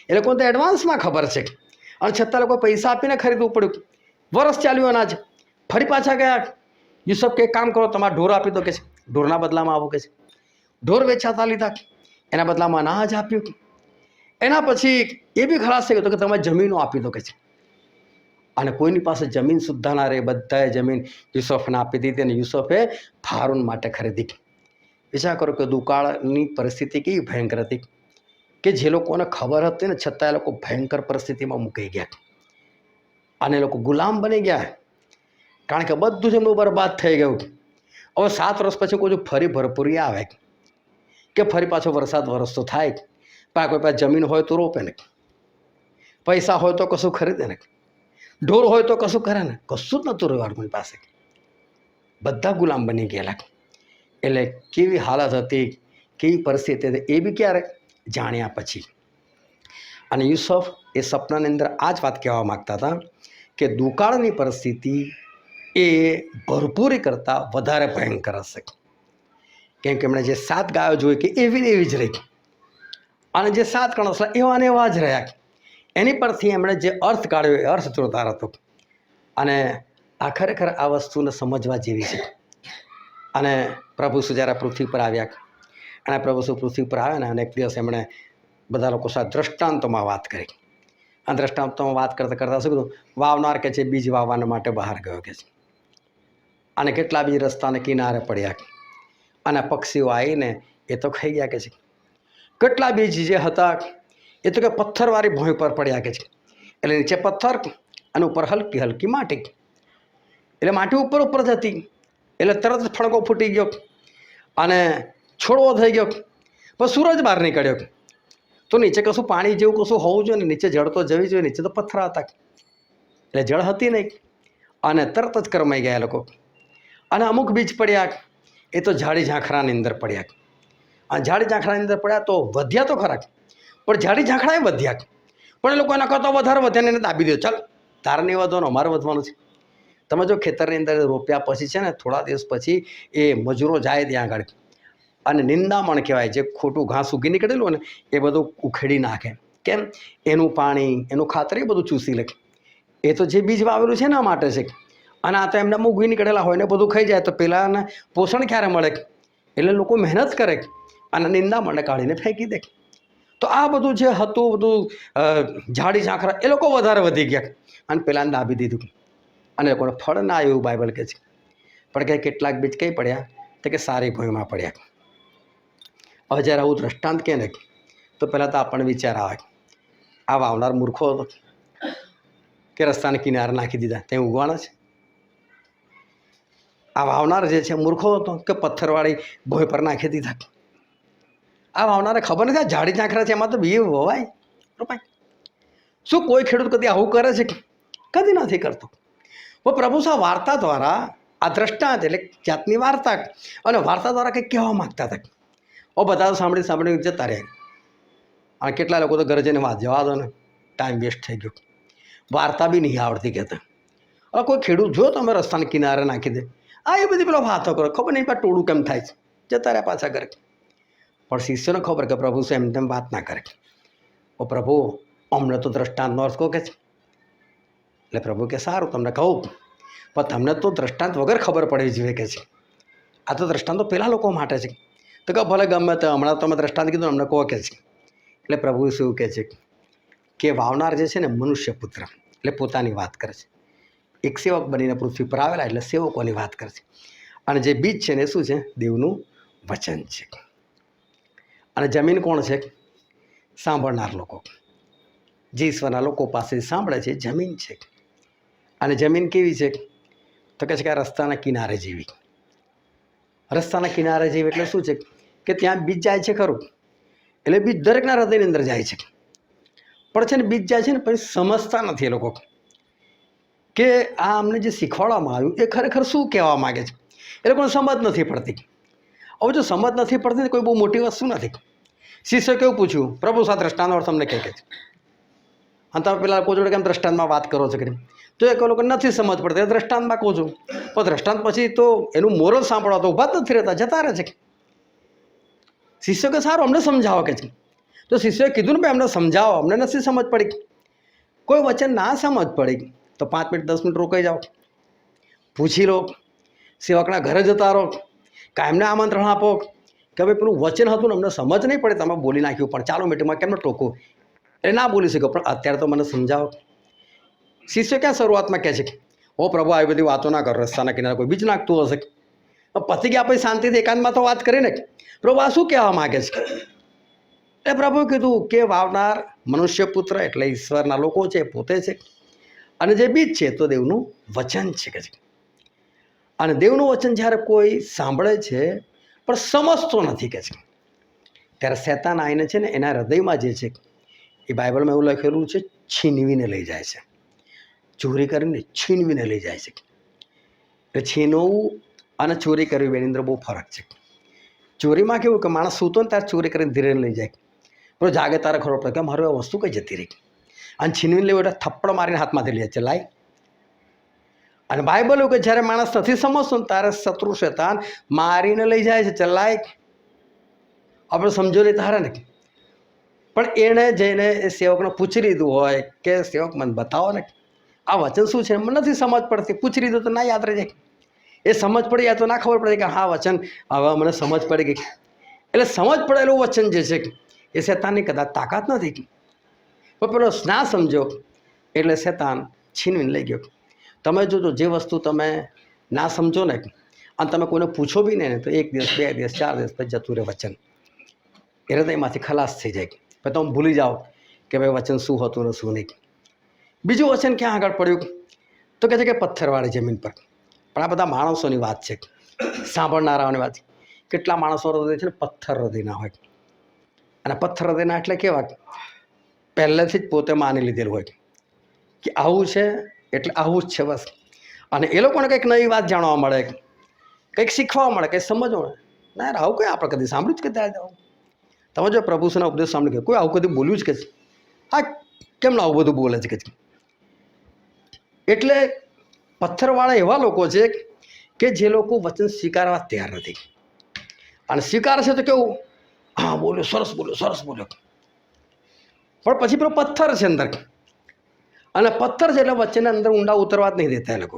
એ લોકોને તો એડવાન્સમાં ખબર છે અને છતાં લોકો પૈસા આપીને ખરીદવું પડ્યું. વરસ ચાલ્યું અનાજ, ફરી પાછા ગયા. યુસુફ કે કામ કરો, તમારા ઢોર આપી દો કે છે, ઢોરના બદલામાં આવો કે છે. ઢોર વેચાતા લીધા, એના બદલામાં અનાજ આપ્યું. એના પછી એ બી ખલાસ થઈ ગયો કે તમે જમીનો આપી દો કે છે. અને કોઈની પાસે જમીન સુદ્ધા ના રહે, બધાએ જમીન યુસુફને આપી દીધી અને યુસુફે ફારૂન માટે ખરીદી. વિચાર કરો કે દુકાળની પરિસ્થિતિ કેવી ભયંકર હતી કે જે લોકોને ખબર હતી ને છતાં એ લોકો ભયંકર પરિસ્થિતિમાં મુકાઈ ગયા અને એ લોકો ગુલામ બની ગયા, કારણ કે બધું જ એમનું બરબાદ થઈ ગયું. હવે 7 વર્ષ પછી કોઈ ફરી ભરપૂરી આવે કે ફરી પાછો વરસાદ વરસતો થાય, પણ કોઈ પાસે જમીન હોય તો રોપે ને, પૈસા હોય તો કશું ખરીદે ને, ઢોર હોય તો કશું કરે ને, કશું જ નહોતું રહેવાનું કોઈ પાસે. બધા ગુલામ બની ગયેલા. એટલે કેવી હાલત હતી, કેવી પરિસ્થિતિ હતી એ બી ક્યારે જાણ્યા પછી. અને યુસુફ એ સપનાની અંદર આ જ વાત કહેવા માગતા હતા કે દુકાળની પરિસ્થિતિ એ ભરપૂરી કરતાં વધારે ભયંકર હશે. કેમ કે એમણે જે 7 ગાયો જોઈ કે એવી ને એવી જ રહી અને જે 7 કણસલા એવા ને એવા જ રહ્યા. એની પરથી એમણે જે અર્થ કાઢ્યો એ અર્થ જોરદાર હતો. અને આ ખરેખર આ વસ્તુને સમજવા જેવી છે. અને પ્રભુ શું જ્યારે પૃથ્વી પર આવ્યા અને પ્રભુ શું પૃથ્વી પર આવ્યા ને અને એક દિવસ એમણે બધા લોકો સાથે દ્રષ્ટાંતોમાં વાત કરી. આ દ્રષ્ટાંતોમાં વાત કરતાં કરતાં શું કીધું, વાવનાર કે છે બીજ વાવવાના માટે બહાર ગયો કે છે અને કેટલા બીજ રસ્તાને કિનારે પડ્યા અને પક્ષીઓ આવીને એ તો ખાઈ ગયા કે છે. કેટલા બીજ જે હતા એ તો કે પથ્થરવાળી ભોંય પર પડ્યા કે છે, એટલે નીચે પથ્થર અને ઉપર હલકી હલકી માટી, એટલે માટી ઉપર જતી એટલે તરત જ ફણકો ફૂટી ગયો અને છોડવો થઈ ગયો, પણ સૂરજ બહાર નીકળ્યો તો નીચે કશું પાણી જેવું કશું હોવું જોઈએ ને, નીચે જળ તો જવી જોઈએ, નીચે તો પથ્થર હતા એટલે જળ હતી નહીં અને તરત જ કરમાઈ ગયા લોકો. અને અમુક બીજ પડ્યા એ તો ઝાડી ઝાંખરાની અંદર પડ્યા, અને ઝાડી ઝાંખરાની અંદર પડ્યા તો વધ્યા તો ખરા, પણ ઝાડી ઝાંખરા એ વધ્યા, પણ એ લોકો એના કરતાં વધારે વધ્યા ને એને દાબી દો, ચાલ તારે નહીં વધવાનું, અમારે વધવાનું છે. તમે જો ખેતરની અંદર રોપ્યા પછી છે ને થોડા દિવસ પછી એ મજૂરો જાય ત્યાં આગળ અને નિંદામણ કહેવાય, જે ખોટું ઘાસ ઉગી નીકળેલું ને એ બધું ઉખેડી નાખે. કેમ? એનું પાણી, એનું ખાતર એ બધું ચૂસી લે. એ તો જે બીજ વાવેલું છે એના માટે છે, અને આ તો એમને ઉગી નીકળેલા હોય ને બધું ખાઈ જાય તો પેલાને પોષણ ક્યારે મળે? એટલે લોકો મહેનત કરે અને નિંદામણને કાઢીને ફેંકી દે. તો આ બધું જે હતું બધું ઝાડી ઝાંખરા એ લોકો વધારે વધી ગયા અને પેલાને દાબી દીધું અને લોકોને ફળ ના આવ્યું એવું બાઇબલ કહે છે. પણ કે કેટલાક બીજ કઈ પડ્યા? તો કે સારી ભૂમિમાં પડ્યા. હવે જ્યારે આવું દ્રષ્ટાંત કહે ને તો પહેલાં તો આપણને વિચાર આવે, આ વાવનાર મૂર્ખો હતો કે રસ્તાને કિનારે નાખી દીધા ત્યાં ઉગવાના છે? આ વાવનાર જે છે મૂર્ખો હતો કે પથ્થરવાળી ભોંય પર નાખી દીધા? આ વાવનારે ખબર નથી આ ઝાડી ઝાંખરા છે એમાં તો બી વવાય રોપાય? શું કોઈ ખેડૂત કદી આવું કરે છે? કદી નથી કરતો. પણ પ્રભુ આ વાર્તા દ્વારા, આ દ્રષ્ટાંત એટલે જાતની વાર્તા, અને વાર્તા દ્વારા કંઈક કહેવા માગતા હતા. બધા તો સાંભળી જતા રહ્યા, અને કેટલા લોકો તો ઘરે જઈને વાત જવા દો ને, ટાઈમ વેસ્ટ થઈ ગયો, વાર્તા બી નહીં આવડતી કહેતા. હવે કોઈ ખેડૂત જો તમે રસ્તાના કિનારે નાખી દે, આ એ બધી પેલો વાતો કરો, ખબર નહીં પણ ટોળું કેમ થાય છે, જતા રહ્યા પાછા ઘરે. પણ શિષ્યોને ખબર કે પ્રભુ શું એમ તેમ વાત ના કરે. ઓ પ્રભુ, અમને તો દ્રષ્ટાંતનો અર્થ કહો કે છે. એટલે પ્રભુ કે સારું તમને કહું, પણ તમને તો દ્રષ્ટાંત વગર ખબર પડવી જોઈએ કે છે. આ તો દ્રષ્ટાંત તો પેલા લોકો માટે છે. તો કહો ભલે ગમે તો હમણાં તમે દ્રષ્ટાંત કીધું અમને કહો કે છે. એટલે પ્રભુ શું કહે છે કે વાવનાર જે છે ને મનુષ્ય પુત્ર, એટલે પોતાની વાત કરે છે. એક સેવક બનીને પૃથ્વી પર આવેલા એટલે સેવકોની વાત કરે છે. અને જે બીજ છે ને શું છે? દેવનું વચન છે. અને જમીન કોણ છે? સાંભળનાર લોકો, જે ઈશ્વરના લોકો પાસેથી સાંભળે છે જમીન છે. અને જમીન કેવી છે? તો કહે છે કે આ રસ્તાના કિનારે જેવી. રસ્તાના કિનારે જેવી એટલે શું છે? કે ત્યાં બીજ જાય છે ખરું, એટલે બીજ દરેકના હૃદયની અંદર જાય છે, પણ છે ને બીજ જાય છે ને પછી સમજતા નથી એ લોકો કે આ અમને જે શીખવાડવામાં આવ્યું એ ખરેખર શું કહેવા માગે છે. એ લોકોને સમજ નથી પડતી. હવે જો સમજ નથી પડતી કોઈ બહુ મોટી વસ્તુ નથી. શિષ્ય કેવું પૂછ્યું, પ્રભુ સા દ્રષ્ટાંત અર્થ તમને કહે છે, અને તમે પેલા કોઈ જોડે કેમ દ્રષ્ટાંતમાં વાત કરો છો કરી? તો એ લોકો નથી સમજ પડતી, દ્રષ્ટાંતમાં કહું છું, પણ દ્રષ્ટાંત પછી તો એનું મોરલ સાંભળવા તો ઊભા જ નથી રહેતા, જતા રહે છે. શિષ્ય કે સારું અમને સમજાવો કે છે. તો શિષ્યોએ કીધું ને ભાઈ અમને સમજાવો, અમને નથી સમજ પડી. કોઈ વચન ના સમજ પડી તો 5 મિનિટ 10 મિનિટ રોકાઈ જાઓ, પૂછી લો, સેવકના ઘરે જતા રહો, કાયમને આમંત્રણ આપો કે ભાઈ પેલું વચન હતું ને અમને સમજ નહીં પડે, તમે બોલી નાખ્યું, પણ ચાલો મીટિંગમાં કેમ ટોકું? એ ના બોલી શકો, પણ અત્યારે તો મને સમજાવો. શિષ્ય ક્યાં શરૂઆતમાં કહે છે ઓ પ્રભુ આવી બધી વાતો ના કરો, રસ્તાના કિનારે કોઈ બીજ નાખતું હશે. પતી ગયા પછી શાંતિથી એકાંતમાં તો વાત કરીને પ્રભુ આ શું કહેવા માગે છે? એ પ્રભુએ કીધું કે વાવનાર મનુષ્ય પુત્ર એટલે ઈશ્વરના લોકો છે, પોતે છે, અને જે બીજ છે તો દેવનું વચન છે કે છે. અને દેવનું વચન જ્યારે કોઈ સાંભળે છે પણ સમજતો નથી કે છે, ત્યારે શેતાન આવીને છે ને એના હૃદયમાં જે છે એ બાઇબલમાં એવું લખેલું છે, છીનવીને લઈ જાય છે. ચોરી કરીને છીનવીને લઈ જાય છે. એટલે છીનવું અને ચોરી કરવી બેની અંદર બહુ ફરક છે. ચોરીમાં કેવું કે માણસ સૂતો ને ત્યારે ચોરી કરીને ધીરે લઈ જાય, પણ જાગે તારે ખબર પડે કે મારું આ વસ્તુ કઈ જતી રહી. અને છીનવીને લેવું એટલે થપ્પડ મારીને હાથમાંથી લઈ જાય છે, લાય. અને બાઇબલ એવું કે જ્યારે માણસ નથી સમજતો ને ત્યારે શત્રુ શેતાન મારીને લઈ જાય છે, ચલાય. આપણે સમજો નહીં તારે ને, પણ એણે જઈને એ સેવકને પૂછી લીધું હોય કે સેવક મને બતાવો ને આ વચન શું છે, મને નથી સમજ પડતી. પૂછી લીધું તો ના યાદ રહી જાય. એ સમજ પડી યા તો ના ખબર પડે કે હા વચન હવે મને સમજ પડી ગઈ. એટલે સમજ પડેલું વચન જે છે એ શેતાનની કદાચ તાકાત નથી, પણ પેલો ના સમજો એટલે શેતાન છીનવીને લઈ ગયો. તમે જોજો જે વસ્તુ તમે ના સમજો ને અને તમે કોઈને પૂછો બી ને તો 1 દિવસ 2 દિવસ 4 દિવસ પછી જતું રહે વચન, એ હૃદયમાંથી ખલાસ થઈ જાય. પછી તમે ભૂલી જાઓ કે ભાઈ વચન શું હતું ને શું નહીં. બીજું વચન ક્યાં આગળ પડ્યું તો કહે છે કે પથ્થરવાળી જમીન પર. પણ આ બધા માણસોની વાત છે, સાંભળનારાઓની વાત છે કેટલા માણસો હૃદય છે ને પથ્થર હૃદયના હોય, અને પથ્થર હૃદયના એટલે કેવા પહેલેથી જ પોતે માની લીધેલું હોય કે આવું છે એટલે આવું જ છે બસ. અને એ લોકોને કંઈક નવી વાત જાણવા મળે, કંઈક શીખવા મળે, કંઈક સમજવા મળે. ના યાર, આવું કંઈ આપણે કદી સાંભળ્યું જ કે ત્યાં જાઓ. તમે જો પ્રભુના ઉપદેશ સાંભળી ગયા, કોઈ આવું કદી બોલ્યું જ કે હા કેમ આવું બધું બોલે છે કે. એટલે પથ્થરવાળા એવા લોકો છે કે જે લોકો વચન સ્વીકારવા તૈયાર નથી, અને સ્વીકારશે તો કેવું, હા બોલ્યો, સરસ બોલ્યો, સરસ બોલ્યો, પણ પછી પેલો પથ્થર છે અંદર, અને પથ્થર છે એટલે વચનના અંદર ઊંડા ઉતરવા જ નહીં દેતા એ લોકો.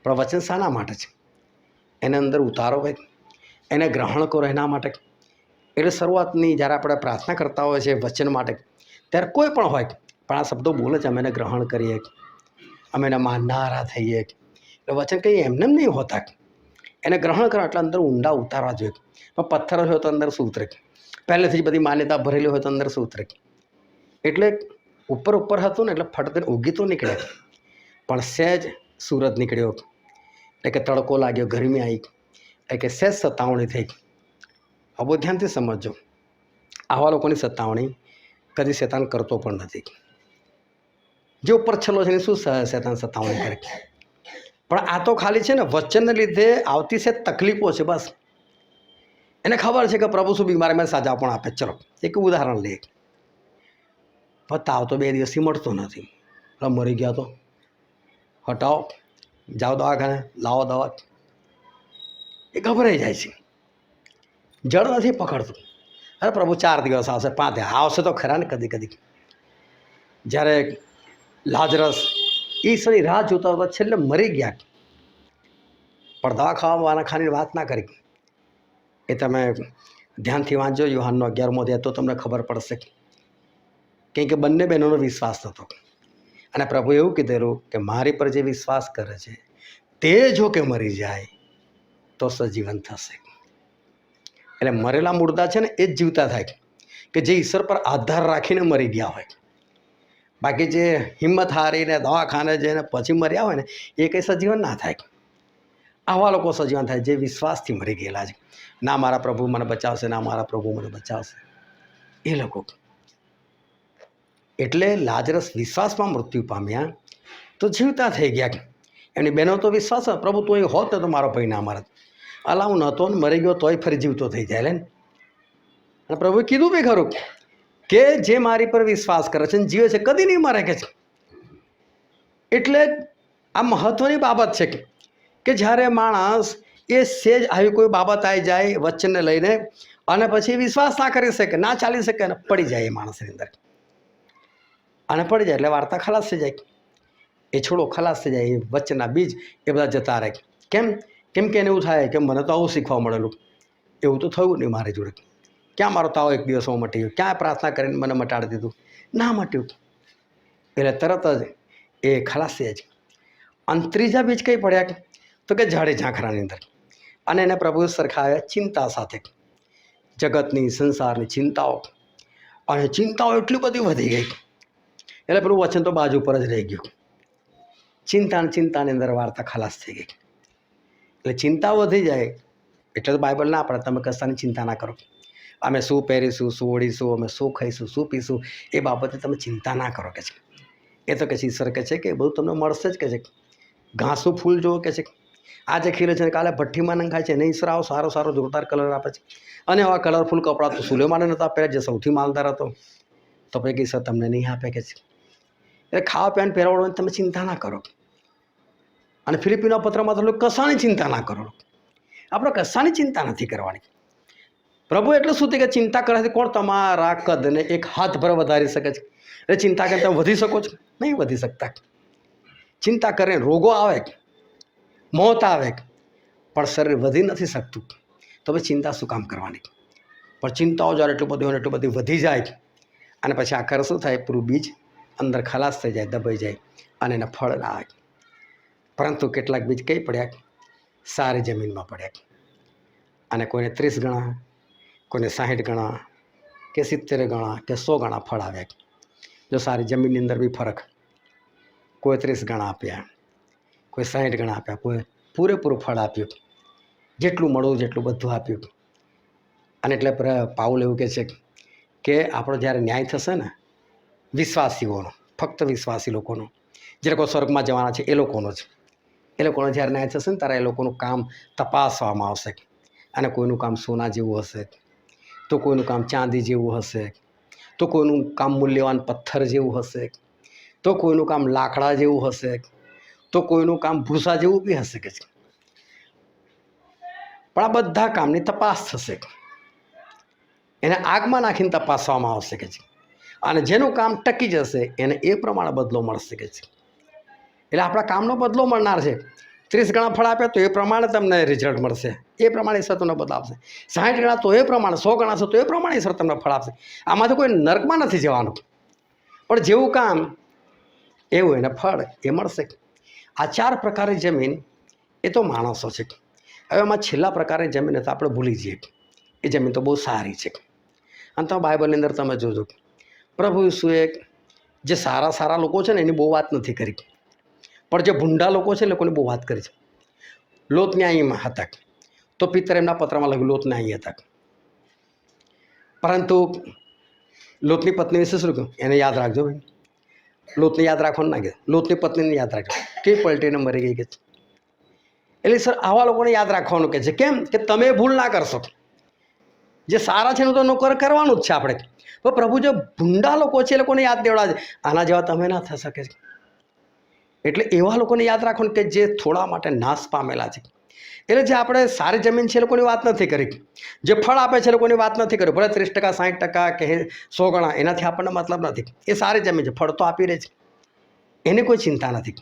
પણ વચન શાના માટે છે? એને અંદર ઉતારો હોય, એને ગ્રહણ કરો એના માટે. એટલે શરૂઆતની જ્યારે આપણે પ્રાર્થના કરતા હોય છે વચન માટે, ત્યારે કોઈ પણ હોય પણ આ શબ્દો બોલે છે, અમે એને ગ્રહણ કરીએ, અમે એને માનનારા થઈએ. એટલે વચન કંઈ એમને નહીં હોતા, એને ગ્રહણ કરો એટલે અંદર ઊંડા ઉતારવા જોઈએ. પણ પથ્થર હોય તો અંદર શું ઉતરે? પહેલેથી જ બધી માન્યતા ભરેલી હોય તો અંદર શું ઉતરે? એટલે ઉપર ઉપર હતું ને એટલે ફટદીને ઉગી તો નીકળે, પણ સહેજ સૂરજ નીકળ્યો, એટલે કે તડકો લાગ્યો, ગરમી આવી, એટલે કે સહેજ સતાવણી થઈ. આ બહુ ધ્યાનથી સમજજો, આવા લોકોની સતાવણી કદી શેતાન કરતો પણ નથી. જે ઉપર છેલ્લો છે એને શું શેતાન સતાવણી કરે? પણ આ તો ખાલી છે ને વચનને લીધે આવતી છે તકલીફો છે બસ. એને ખબર છે કે પ્રભુ શું બીમારી મને સાજા પણ આપે. ચલો એક ઉદાહરણ લઈએ. પણ તાવ તો 2 દિવસથી મળતો નથી, એટલે મરી ગયા તો હટાવો, જાઓ દવાખાને, લાવો દવા. એ ગભરાઈ જાય છે, જળ નથી પકડતું. અરે પ્રભુ 4 દિવસ આવશે, 5 આવશે તો ખરા ને. કદી કદી જ્યારે લાજરસ ઈશ્વરની રાહ જોતા હતા, છેલ્લે મરી ગયા, પણ દવા ખાવાના ખાની વાત ના કરી. એ તમે ધ્યાનથી વાંચજો યોહાનનો 11મો અધ્યાય, તો તમને ખબર પડશે. કેમ કે બંને બહેનોનો વિશ્વાસ થતો, અને પ્રભુ એવું કીધેલું કે મારી પર જે વિશ્વાસ કરે છે તે જો કે મરી જાય તો સજીવન થશે. એટલે મરેલા મુર્દા છે ને એ જ જીવતા થાય, કે જે ઈશ્વર પર આધાર રાખીને મરી ગયા હોય. બાકી જે હિંમત હારીને દવાખાને જઈને પછી મર્યા હોય ને એ કંઈ સજીવન ના થાય. આવા લોકો સજીવન થાય જે વિશ્વાસથી મરી ગયેલા છે. ના મારા પ્રભુ મને બચાવશે, ના મારા પ્રભુ મને બચાવશે, એ લોકો. એટલે લાજરસ વિશ્વાસમાં મૃત્યુ પામ્યા તો જીવતા થઈ ગયા. એની બહેનો તો વિશ્વાસ, પ્રભુ તું એ હોત ને તો મારો ભાઈ ના મારત. અલા હું નહોતો ને મરી ગયો તોય ફરી જીવતો થઈ જાય લે. અને પ્રભુએ કીધું બી ખરું કે જે મારી પર વિશ્વાસ કરે છે ને જીવે છે કદી નહીં મરે કે છે. એટલે આ મહત્વની બાબત છે કે જ્યારે માણસ એ સેજ આવી કોઈ બાબત આવી જાય વચનને લઈને, અને પછી વિશ્વાસ ના કરી શકે, ના ચાલી શકે, અને પડી જાય એ માણસની અંદર, અને પડી જાય એટલે વાર્તા ખલાસ થઈ જાય. એ છોડો ખલાસ થઈ જાય, એ વચનના બીજ એ બધા જતા રહે. કેમ? કેમ કે એને એવું થાય કે મને તો આવું શીખવા મળેલું, એવું તો થયું નહીં મારી જોડે. ક્યાં મારો તાવ 1 દિવસમાં મટી ગયો? ક્યાં પ્રાર્થના કરીને મને મટાડી દીધું? ના મટ્યું. એટલે તરત જ એ ખલાસ થઈ જાય. અને ત્રીજા બીજ કઈ પડ્યા તો કે ઝાડી ઝાંખરાની અંદર, અને એને પ્રભુ સરખાવ્યા ચિંતા સાથે. જગતની, સંસારની ચિંતાઓ, અને ચિંતાઓ એટલી બધી વધી ગઈ એટલે પેલું વચન તો બાજુ પર જ રહી ગયું. ચિંતાની અંદર વાર્તા ખલાસ થઈ ગઈ. એટલે ચિંતા વધી જાય એટલે તો બાઇબલ ના પડે તમે કશાની ચિંતા ના કરો. અમે શું પહેરીશું, શું ઓઢીશું, અમે શું ખાઈશું, શું પીશું, એ બાબતે તમે ચિંતા ના કરો કે છે. એ તો કે છે ઈશ્વર કે છે કે બધું તમને મળશે જ કે છે. ઘાસનું ફૂલ જોવો કે છે, આજે ખીલે છે કાલે ભઠ્ઠીમાં નંખાય છે, નહીં ઈશ્વર આવો સારો સારો જોરદાર કલર આપે છે. અને આવા કલરફુલ કપડાં તો સુલેમાને નહોતા પહેર્યા, જે સૌથી માલદાર હતો, તો પછી ઈશ્વર તમને નહીં આપે કે છે. એટલે ખાવા પીવાનું પહેરવાનું તમે ચિંતા ના કરો. અને ફિલિપિનો પત્રમાં તો કશાની ચિંતા ના કરો. આપણે કશાની ચિંતા નથી કરવાની. પ્રભુ એટલું શું કે ચિંતા કરવાથી કોણ તમારા કદને 1 હાથ ભર વધારી શકે છે? એટલે ચિંતા કરીને તમે વધી શકો છો? નહીં વધી શકતા. ચિંતા કરીને રોગો આવે, મોત આવે, પણ શરીર વધી નથી શકતું. તો પછી ચિંતા શું કામ કરવાની? પણ ચિંતાઓ જ્યારે એટલું બધી વધી જાય, અને પછી આખરે શું થાય? પૂરું બીજ અંદર ખલાસ થઈ જાય, દબાઈ જાય, અને એને ફળ ના આવે. પરંતુ કેટલાક બીજ કઈ પડ્યા? સારી જમીનમાં પડ્યા, અને કોઈને 30 ગણા, કોઈને 60 ગણા, કે 70 ગણા, કે 100 ગણા ફળ આવ્યા. જો સારી જમીનની અંદર બી ફરક, કોઈ 30 ગણા આપ્યા, કોઈ 60 ગણા આપ્યા, કોઈ પૂરેપૂરું ફળ આપ્યું. જેટલું મળવું જેટલું બધું આપ્યું. અને એટલે પાઉલ એવું કહે છે કે આપણો જ્યારે ન્યાય થશે ને વિશ્વાસીઓનો, ફક્ત વિશ્વાસી લોકોનો, જે લોકો સ્વર્ગમાં જવાના છે એ લોકોનો જ, એ લોકોનો જ્યારે ન્યાય થશે ને ત્યારે એ લોકોનું કામ તપાસવામાં આવશે. અને કોઈનું કામ સોના જેવું હશે, તો કોઈનું કામ ચાંદી જેવું હશે, તો કોઈનું કામ મૂલ્યવાન પથ્થર જેવું હશે, તો કોઈનું કામ લાકડા જેવું હશે, તો કોઈનું કામ ભૂસા જેવું બી હશે કે છે. પણ આ બધા કામની તપાસ થશે, એને આગમાં નાખીને તપાસવામાં આવશે કે છે. અને જેનું કામ ટકી જશે એને એ પ્રમાણે બદલો મળશે કે છે. એટલે આપણા કામનો બદલો મળનાર છે. 30 ગણા ફળ આપ્યા તો એ પ્રમાણે તમને રિઝલ્ટ મળશે, એ પ્રમાણે ઈશ્વર તમને બદલાવશે. 60 ગણા તો એ પ્રમાણે, 100 ગણા છે તો એ પ્રમાણે ઈશ્વર તમને ફળ આપશે. આમાંથી કોઈ નર્કમાં નથી જવાનું, પણ જેવું કામ એવું એને ફળ એ મળશે. આ 4 પ્રકારની જમીન એ તો માણસો છે. હવે એમાં છેલ્લા પ્રકારની જમીન તો આપણે ભૂલી જઈએ, એ જમીન તો બહુ સારી છે. અને તમે બાઇબલની અંદર તમે જોજો, પ્રભુ ઈસુએ જે સારા સારા લોકો છે ને એની બહુ વાત નથી કરી, પણ જે ભૂંડા લોકો છે એ લોકોની બહુ વાત કરી છે. લોત ન્યાયીમાં હતા તો પિત્તર એમના પત્રમાં લખ્યું લોત ન્યાયી હતા, પરંતુ લોતની પત્ની વિશે શું કહ્યું એને યાદ રાખજો ભાઈ. લોતને યાદ રાખવાનું ના કે લોતની પત્નીને યાદ રાખજો, કેવી પલટીને મરી ગઈ કે છે. એટલે સર આવા લોકોને યાદ રાખવાનું કે છે. કેમ કે તમે ભૂલ ના કરશો. જે સારા છે એનું તો નોકર કરવાનું જ છે આપણે, પણ પ્રભુ જે ભૂંડા લોકો છે એ લોકોને યાદ દેવડા છે, આના જેવા તમે ના થઈ શકે. એટલે એવા લોકોને યાદ રાખવાનું કે જે થોડા માટે નાશ પામેલા છે. એટલે જે આપણે સારી જમીન છે એ લોકોની વાત નથી કરી, જે ફળ આપે છે એ લોકોની વાત નથી કરી. ભલે 30%, 60% કે 100 ગણા, એનાથી આપણને મતલબ નથી. એ સારી જમીન છે, ફળ તો આપી રહી છે, એની કોઈ ચિંતા નથી.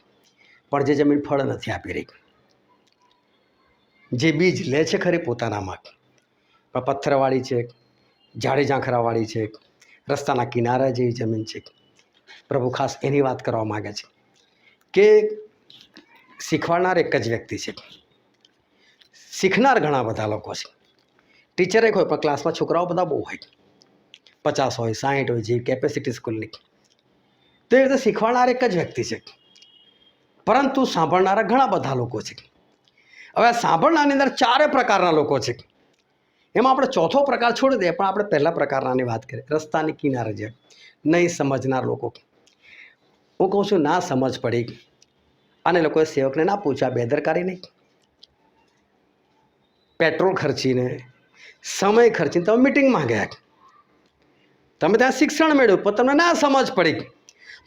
પણ જે જમીન ફળ નથી આપી રહી, જે બીજ લે છે ખરી પોતાનામાં, પણ પથ્થરવાળી છે, ઝાડી ઝાંખરાવાળી છે, રસ્તાના કિનારા જેવી જમીન છે, પ્રભુ ખાસ એની વાત કરવા માગે છે. કે શીખવાડનાર એક જ વ્યક્તિ છે, શીખનાર ઘણા બધા લોકો છે. ટીચર એક હોય પણ ક્લાસમાં છોકરાઓ બધા બહુ હોય, 50 હોય 60 હોય, જે કેપેસિટી સ્કૂલની. તો એ રીતે શીખવાડનાર એક જ વ્યક્તિ છે, પરંતુ સાંભળનારા ઘણા બધા લોકો છે. હવે સાંભળનારની અંદર 4 પ્રકારના લોકો છે. એમાં આપણે ચોથો પ્રકાર છોડી દઈએ, પણ આપણે પહેલા પ્રકારની વાત કરીએ. રસ્તાની કિનારે જે નહીં સમજનાર લોકો. હું કહું છું ના સમજ પડી અને લોકોએ સેવકને ના પૂછ્યા, બેદરકારી નહીં. પેટ્રોલ ખર્ચીને, સમય ખર્ચીને તમે મિટિંગમાં ગયા, તમે ત્યાં શિક્ષણ મેળવ્યું, પણ તમને ના સમજ પડી.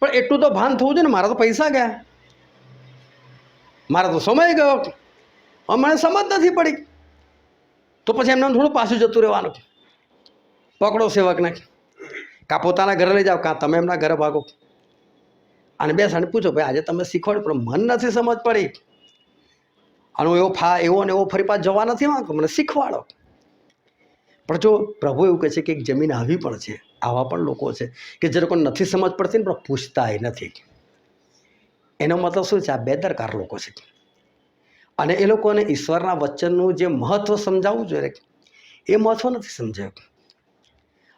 પણ એટલું તો ભાન થવું જોઈએ ને, મારા તો પૈસા ગયા, મારા તો સમય ગયો, મને સમજ નથી પડી. તો પછી એમને થોડું પાછું જતું રહેવાનું. પકડો સેવકને, કાં પોતાના ઘરે લઈ જાઓ, કાં તમે એમના ઘરે ભાગો અને બેસાડીને પૂછો, ભાઈ આજે તમે શીખવાડ્યું પણ મન નથી સમજ પડી, અને હું એવો ને એવો ફરી પાછો જવા નથી માંગતો, મને શીખવાડો. પણ જો પ્રભુ એવું કહે છે કે એક જમીન આવી પણ છે, આવા પણ લોકો છે કે જે લોકોને નથી સમજ પડતી ને પણ પૂછતાય નથી. એનો મતલબ શું છે? આ બેદરકાર લોકો છે. અને એ લોકોને ઈશ્વરના વચનનું જે મહત્ત્વ સમજાવવું જોઈએ એ મહત્ત્વ નથી સમજાયું.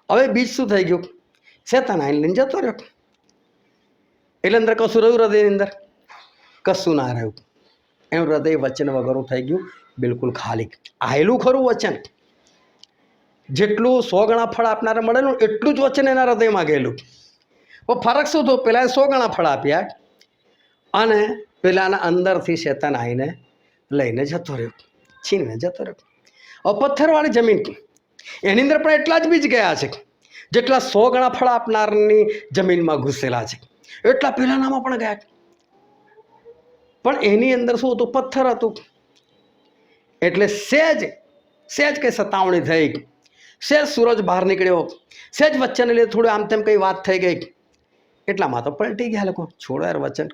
હવે બીજ શું થઈ ગયું? શેતાન આવીને લઈને જતો રહ્યો. એટલે અંદર કશું રહ્યું? હૃદયની અંદર કશું ના રહ્યું. એનું હૃદય વચન વગરનું થઈ ગયું, બિલકુલ ખાલી. આયેલું ખરું વચન, જેટલું 100 ગણા ફળ આપનારે મળેલું એટલું જ વચન એના હૃદયમાં ગયેલું. પણ ફરક શું થયો? પેલા 100 ગણા ફળ આપ્યા અને પેલાના અંદરથી શેતાન આવીને લઈને જતો રહ્યો, છીનીને જતો રહ્યો. પથ્થરવાળી જમીન, એની અંદર પણ એટલા જ બીજ ગયા છે જેટલા 100 ગણા ફળ આપનારની જમીનમાં ઘૂસેલા છે, એટલા પેલાનામાં પણ ગયા. પણ એની અંદર શું હતું? પથ્થર હતું. એટલે સહેજ કંઈ સતાવણી થઈ, સહેજ સૂરજ બહાર નીકળ્યો, સહેજ વચનને લીધે થોડું આમ તેમ કંઈ વાત થઈ ગઈ, એટલામાં તો પલટી ગયા લોકો. છોડો યાર વચન.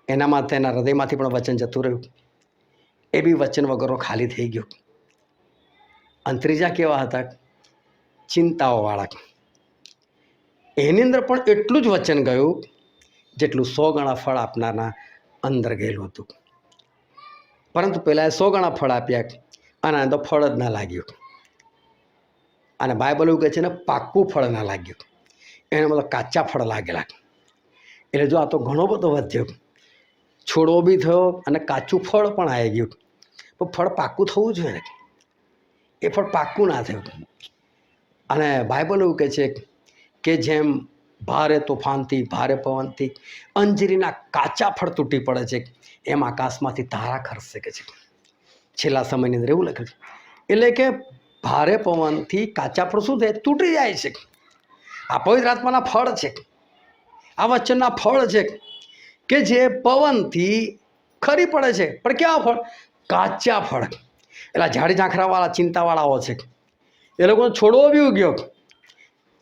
એનામાં તેના હૃદયમાંથી પણ વચન જતું રહ્યું, એ બી વચન વગરનો ખાલી થઈ ગયો. અને ત્રીજા કેવા હતા? ચિંતાઓવાળા. એની અંદર પણ એટલું જ વચન ગયું જેટલું 100 ગણા ફળ આપનારના અંદર ગયેલું હતું. પરંતુ પહેલાં 100 ગણા ફળ આપ્યા અને આને તો ફળ જ ના લાગ્યું. અને બાઇબલ એવું કહે છે ને, પાક્કું ફળ ના લાગ્યું, એને મતલબ કાચા ફળ લાગેલા. એટલે જો આ તો ઘણો બધો વધ્યો, છોડવો બી થયો અને કાચું ફળ પણ આવી ગયું. પણ ફળ પાકું થવું જોઈએ ને. એ ફળ પાકું ના થયું. અને બાઇબલ એવું કહે છે કે જેમ ભારે તોફાનથી ભારે પવનથી અંજીરીના કાચા ફળ તૂટી પડે છે, એમ આકાશમાંથી તારા ખરશે કે છે. છેલ્લા સમયની અંદર એવું લખ્યું છે. એટલે કે ભારે પવનથી કાચા ફળ શું થાય? તૂટી જાય છે. આ પવિત્ર આત્માના ફળ છે, આ વચનના ફળ છે કે જે પવનથી ખરી પડે છે. પણ કેવા ફળ? કાચા ફળ. એટલે ઝાડી ઝાંખરાવાળા ચિંતાવાળાઓ છે, એ લોકોનો છોડવો બી ઉગ્યો,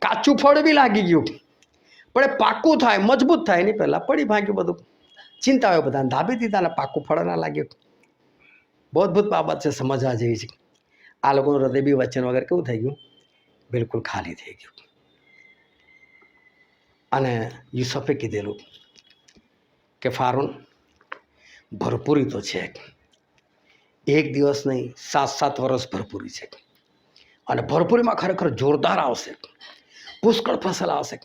કાચું ફળ બી લાગી ગયું, પણ એ પાકું થાય, મજબૂત થાય એની પહેલાં પડી ભાગ્યું બધું. ચિંતા હોય બધાને દાબી દીધા ને પાકું ફળ ના લાગ્યું. બહુ અદભુત બાબત છે, સમજવા જેવી છે. આ લોકોનું હૃદય બી વચન વગર કેવું થઈ ગયું? બિલકુલ ખાલી થઈ ગયું. અને યુસુફે કીધેલું કે ફારૂન, ભરપૂરી તો છે, એક દિવસ નહીં 7 વર્ષ ભરપૂરી છે. અને ભરપૂરીમાં ખરેખર જોરદાર આવશે, પુષ્કળ ફસલ આવશે.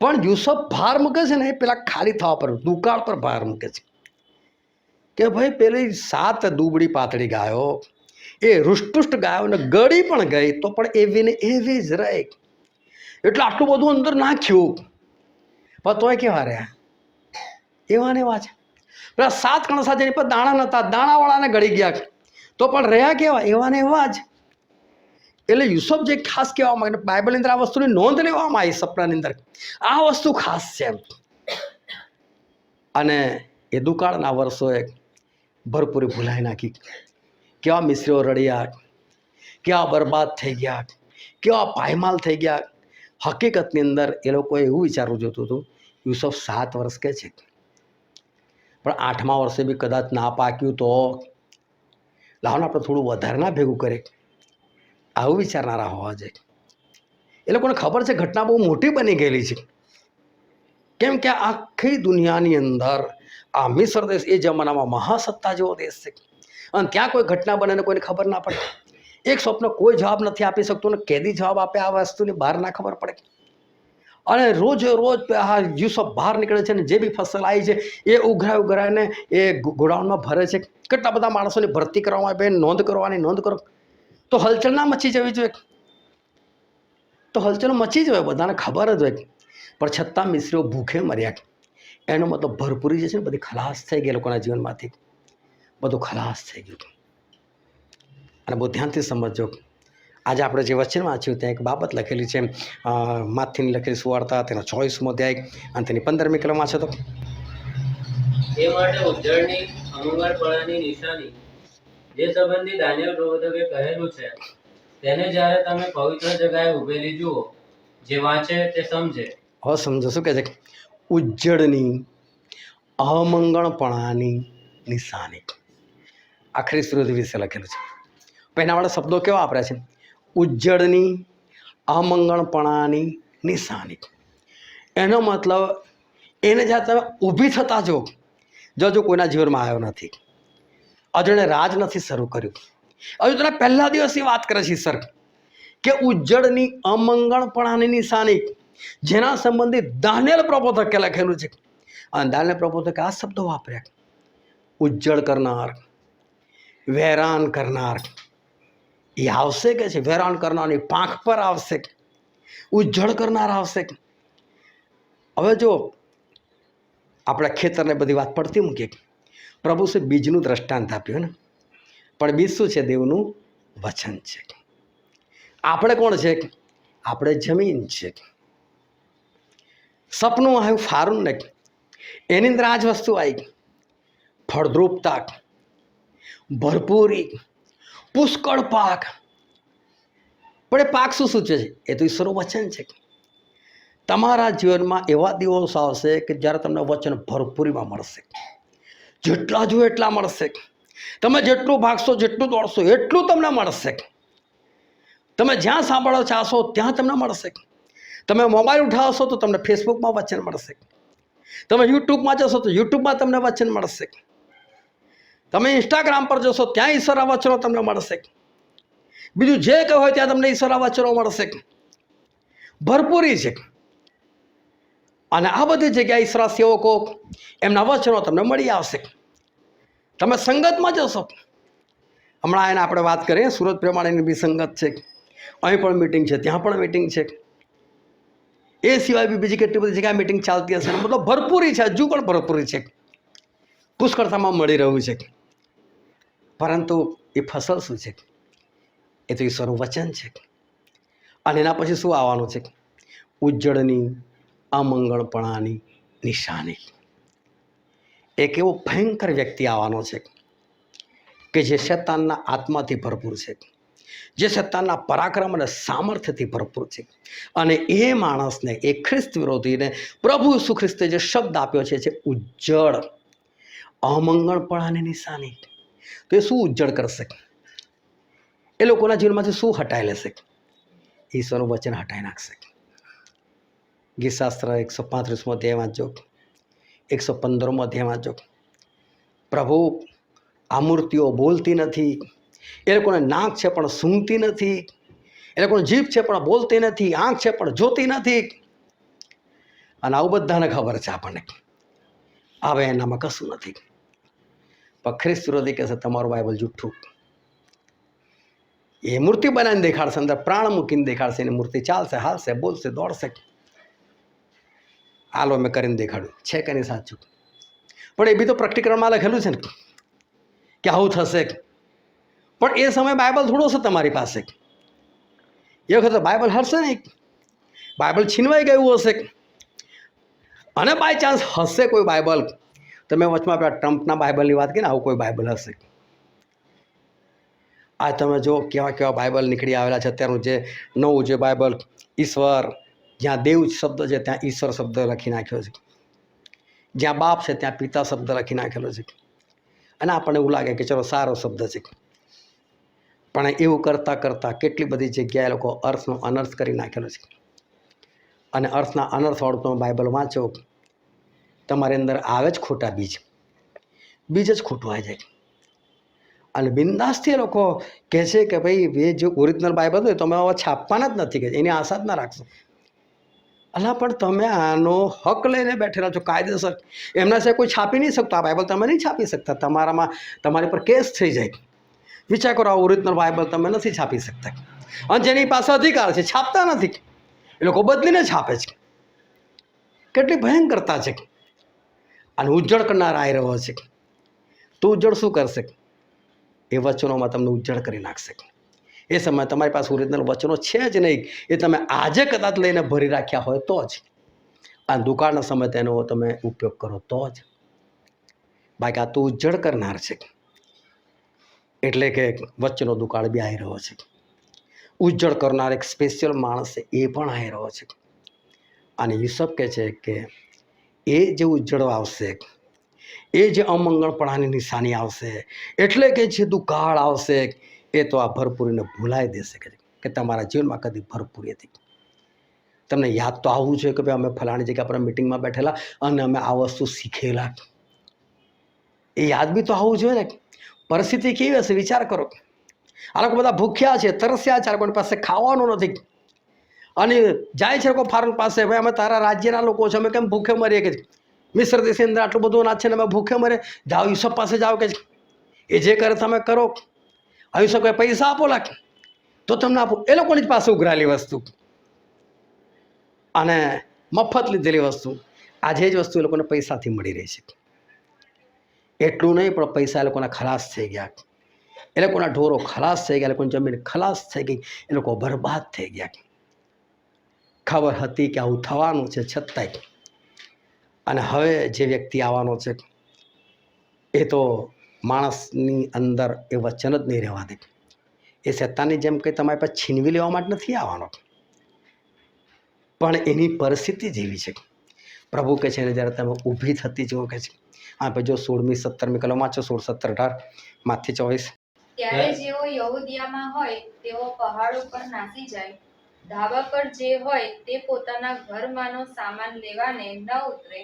પણ યુસુફ ભાર મૂકે છે ને એ પેલા ખાલી થવા પર, દુકાળ પર ભાર મૂકે છે કે ભાઈ પેલી 7 દુબળી પાતળી ગાયો, એ રૂષ્ટુષ્ટ ગાયોને ગળી પણ ગઈ તો પણ એવી ને એવી જ રહે. એટલે આટલું બધું અંદર નાખ્યું પણ તોય કેવા રહ્યા? એવા ને એવા છે. પેલા 7 કણસા જેની પર દાણા નહોતા, દાણાવાળાને ગળી ગયા તો પણ રહ્યા કેવા? એવા ને એવા જ. એટલે યુસુફ જે ખાસ કહેવા માંગે, બાઇબલની અંદર આ વસ્તુની નોંધ લેવામાં આવી, સપનાની અંદર આ વસ્તુ ખાસ છે. અને એ દુકાળના વર્ષોએ ભરપૂરી ભૂલાઈ નાખી. કેવા મિસ્રીઓ રડ્યા, કેવા બરબાદ થઈ ગયા, કેવા પાયમાલ થઈ ગયા. હકીકતની અંદર એ લોકોએ એવું વિચારવું જોતું હતું, યુસુફ 7 વર્ષ કે છે, પણ 8મા વર્ષે બી કદાચ ના પાક્યું તો લાવો ને આપણે થોડું વધારે ના ભેગું કરે. આવું વિચારનારા હોવા જોઈએ. એ લોકોને ખબર છે ઘટના બહુ મોટી બની ગયેલી છે. કેમ કે આખી દુનિયાની અંદર આ મિસ્ર દેશ એ જમાનામાં મહાસત્તા જેવો દેશ છે, અને ત્યાં કોઈ ઘટના બને ને કોઈને ખબર ના પડે. એક સ્વપ્ન કોઈ જવાબ નથી આપી શકતો ને કેદી જવાબ આપે આ વસ્તુની બહાર ના ખબર પડે. અને રોજે રોજ આ યુસુફ બહાર નીકળે છે ને જે બી ફસલ આવી છે એ ઉઘરાઈને એ ગોડાઉનમાં ભરે છે. કેટલા બધા માણસોની ભરતી કરવામાં આવે, નોંધ કરવાની, નોંધ કરો તો હલચલ ના મચી જવી જોઈએ. તો હલચલ મચી જ હોય, બધાને ખબર જ હોય. પણ છતાં મિસ્રીઓ ભૂખે મર્યા. એનો મતલબ ભરપૂરી જે છે ને બધી ખલાસ થઈ ગઈ લોકોના જીવનમાંથી, બધું ખલાસ થઈ ગયું. અને બહુ ધ્યાનથી સમજજો. આજે આપણે જે વચન વાંચ્યું ત્યાં એક બાબત લખેલી છે, માથીની લખેલી સુવાર્તા તેનો 24મો અધ્યાય અને તેની 15મી કલમ વાંચો તો. એ માટે ઉજ્જળની અમંગળપણાની નિશાની જે સંબંધી દાનિયેલ પ્રબોધકે કહેલું છે, તેને જ્યારે તમે પવિત્ર જગ્યાએ ઉભેલી જુઓ, જે વાંચે તે સમજે. હવે સમજો શું કહે છે? ઉજ્જળની અમંગળપણાની નિશાની. આખરી શ્રુતિ વિશે લખેલું છે. પહેલાવાળા શબ્દો કેવા વાપર્યા છે? ઉજ્જળની અમંગળપણાની નિશાની. એનો મતલબ એને જ્યારે તમે ઊભી થતા જો કોઈના જીવનમાં આવ્યો નથી, હજુ એને રાજ નથી શરૂ કર્યું, હજુ તેના પહેલા દિવસની વાત કરે છે સર, કે ઉજ્જળની અમંગળપણાની નિશાની, જેના સંબંધિત દાનિયેલ પ્રબોધકે લખેલું છે. અને દાનિયેલ પ્રબોધકે આ શબ્દો વાપર્યા: ઉજ્જળ કરનાર, વેરાન કરનાર. એ આવશે કે છે, વેરાન કરનારની પાંખ પર આવશે, ઉજ્જળ કરનાર આવશે. હવે જો આપણા ખેતરને બધી વાત પડતી મૂકીએ, પ્રભુ છે બીજનું દ્રષ્ટાંત આપ્યું ને, પણ બીજ શું છે? દેવનું વચન છે. આપણે કોણ છે? આપણે જમીન છે. સપનું આવ્યું ફારૂનને, એની અંદર આ જ વસ્તુ આવી: ફળદ્રુપતા, ભરપૂરી, પુષ્કળ પાક. પણ એ પાક શું સૂચવે છે? એ તો ઈશ્વરનું વચન છે. તમારા જીવનમાં એવા દિવસો આવશે કે જ્યારે તમને વચન ભરપૂરીમાં મળશે, જેટલા જુઓ એટલા મળશે. તમે જેટલું ભાગશો, જેટલું દોડશો એટલું તમને મળશે. તમે જ્યાં સાંભળો ચાહશો ત્યાં તમને મળશે. તમે મોબાઈલ ઉઠાવશો તો તમને ફેસબુકમાં વચન મળશે. તમે યુટ્યુબમાં જશો તો યુટ્યુબમાં તમને વચન મળશે. તમે ઇન્સ્ટાગ્રામ પર જશો ત્યાં ઈશ્વરના વચનો તમને મળશે. બીજું જે કંઈ હોય ત્યાં તમને ઈશ્વરના વચનો મળશે. ભરપૂરી છે. અને આ બધી જગ્યાએ ઈશ્વરના સેવકો, એમના વચનો તમને મળી આવશે. તમે સંગતમાં જશો હમણાં એને આપણે વાત કરીએ સુરત પ્રમાણેની બી સંગત છે, અહીં પણ મિટિંગ છે, ત્યાં પણ મિટિંગ છે, એ સિવાય બી બીજી કેટલી બધી જગ્યાએ મિટિંગ ચાલતી હશે. મતલબ ભરપૂરી છે, હજુ પણ ભરપૂરી છે, પુષ્કળતામાં મળી રહ્યું છે. પરંતુ એ ફસલ શું છે? એ તો ઈશ્વરનું વચન છે. અને એના પછી શું આવવાનું છે? ઉજ્જળની અમંગળપણાની નિશાની. એક એવો ભયંકર વ્યક્તિ આવવાનો છે કે જે શૈતાનના આત્માથી ભરપૂર છે, જે શૈતાનના પરાક્રમ અને સામર્થ્યથી ભરપૂર છે. અને એ માણસને, એ ખ્રિસ્ત વિરોધીને પ્રભુ ઈસુ ખ્રિસ્તે જે શબ્દ આપ્યો છે ઉજ્જળ અમંગળપણાની નિશાની. તો એ શું ઉજ્જળ કરશે? એ લોકોના જીવનમાંથી શું હટાવી લેશે? ઈશ્વરનું વચન હટાવી નાખશે. ગીતશાસ્ત્ર 135મો અધ્યાય વાંચો, 115મો અધ્યાય વાંચો. પ્રભુ આ મૂર્તિઓ બોલતી નથી, એ લોકોને નાક છે પણ સૂંઘતી નથી, એ લોકોને જીભ છે પણ બોલતી નથી, આંખ છે પણ જોતી નથી. અને આવું બધાને ખબર છે આપણને. હવે એનામાં કશું નથી. પણ ખ્રિસ્ત વિરોધી કહેશે તમારું બાઇબલ જુઠ્ઠું. એ મૂર્તિ બનાવીને દેખાડશે, અંદર પ્રાણ મૂકીને દેખાડશે. એની મૂર્તિ ચાલશે, હાલશે, બોલશે, દોડશે. આલો મેં કરીને દેખાડ્યું છે કે નહીં સાચું? પણ એ બી તો પ્રકટીકરણમાં લખેલું છે ને કે આવું થશે. પણ એ સમયે બાઇબલ થોડો છે તમારી પાસે. એ વખતે બાઇબલ હશે નહીં, બાઇબલ છીનવાઈ ગયું હશે. અને બાય ચાન્સ હશે કોઈ બાઇબલ, તમે વચમાં પેલા ટ્રમ્પના બાઇબલની વાત કરીને આવું કોઈ બાઇબલ હશે. આ તમે જો કેવા કેવા બાઇબલ નીકળી આવેલા છે અત્યારનું જે નવું જે બાઇબલ, ઈશ્વર, જ્યાં દેવ શબ્દ છે ત્યાં ઈશ્વર શબ્દ લખી નાખ્યો છે, જ્યાં બાપ છે ત્યાં પિતા શબ્દ લખી નાખેલો છે. અને આપણને એવું લાગે કે ચલો સારો શબ્દ છે, પણ એવું કરતાં કરતાં કેટલી બધી જગ્યાએ લોકો અર્થનો અનર્થ કરી નાખેલો છે. અને અર્થના અનર્થવાળું તમે બાઇબલ વાંચો, તમારી અંદર આવે જ ખોટા બીજ જ ખોટું આવી જાય. અને બિંદાસથી એ લોકો કહે છે કે ભાઈ એ જે ઓરિજિનલ બાઇબલ હોય તમે હવે છાપવાના જ નથી, કે એની આશા જ ના રાખશો. અલા પણ તમે આનો હક લઈને બેઠેલા છો કાયદેસર. એમના સિવાય કોઈ છાપી નહીં શકતો. આ બાઇબલ તમે નહીં છાપી શકતા. તમારી પર કેસ થઈ જાય. વિચાર કરો, આ ઓરિજિનલ બાઇબલ તમે નથી છાપી શકતા. અને જેની પાસે અધિકાર છે છાપતા નથી, એ લોકો બદલીને છાપે છે. કેટલી ભયંકરતા છે. અને ઉજ્જળ કરનાર આવી રહ્યો છે. તો ઉજ્જળ શું કરશે? એ વચનોમાં તમને ઉજ્જળ કરી નાખશે. એ સમયે તમારી પાસે ઓરિજિનલ વચનો છે જ નહીં. એ તમે આજે કદાચ લઈને ભરી રાખ્યા હોય તો જ, આ દુકાળના સમયે તેનો તમે ઉપયોગ કરો તો જ. બાકી આ તો ઉજ્જળ કરનાર છે. એટલે કે વચનો દુકાળ બી આવી રહ્યો છે. ઉજ્જળ કરનાર એક સ્પેશિયલ માણસ છે, એ પણ આવી રહ્યો છે. અને યુસુફ કહે છે કે એ જે ઉજ્જળ આવશે, એ જે અમંગળપણાની નિશાની આવશે, એટલે કે જે દુકાળ આવશે, એ તો આ ભરપૂરીને ભૂલાઈ દેશે કે તમારા જીવનમાં કદી ભરપૂરી હતી. તમને યાદ તો આવવું જોઈએ કે ભાઈ અમે ફલાણી જગ્યા પર મિટિંગમાં બેઠેલા અને અમે આ વસ્તુ શીખેલા. એ યાદ બી તો આવવું જોઈએ ને. પરિસ્થિતિ કેવી હશે વિચાર કરો. આ લોકો બધા ભૂખ્યા છે, તરસ્યા છે, કોઈની પાસે ખાવાનું નથી. અને જાય છે લોકો ફાર્મ પાસે, ભાઈ અમે તારા રાજ્યના લોકો છે, અમે કેમ ભૂખે મરીએ? કે મિસ્ર દેશની અંદર આટલું બધું અનાજ છે ને અમે ભૂખે મરે. જાઓ યુસુફ પાસે જાઓ, કે એ જે કરે તમે કરો. યુસુફ કહે પૈસા આપો લાગે તો તમને આપો. એ લોકોની જ પાસે ઉઘરાયેલી વસ્તુ અને મફત લીધેલી વસ્તુ, આજે જ વસ્તુ એ લોકોને પૈસાથી મળી રહી છે. એટલું નહીં પણ પૈસા એ લોકોના ખલાસ થઈ ગયા, એ લોકોના ઢોરો ખલાસ થઈ ગયા, એ લોકોની જમીન ખલાસ થઈ ગઈ, એ લોકો બરબાદ થઈ ગયા. ખબર હતી કે આવું થવાનું છે છતાંય. અને હવે જે વ્યક્તિ આવવાનો છે એ તો માણસની અંદર એ વચન જ નહીં રહેવા દે. એ શૈતાનની જેમ કંઈ તમારી પાસે છીનવી લેવા માટે નથી આવવાનો, પણ એની પરિસ્થિતિ જેવી છે. પ્રભુ કહે છે, જ્યારે તમે ઊભી થતી જુઓ, કહે છે આ પછી જો 16મી 17મી કલમ વાંચો, 16, 17, 18, માથી 24. ત્યારે જેઓ યહૂદિયામાં હોય તેઓ પહાડ ઉપર નાસી જાય, ધાબા પર જે હોય તે પોતાના ઘરમાંનો સામાન લેવાને ન ઉતરે,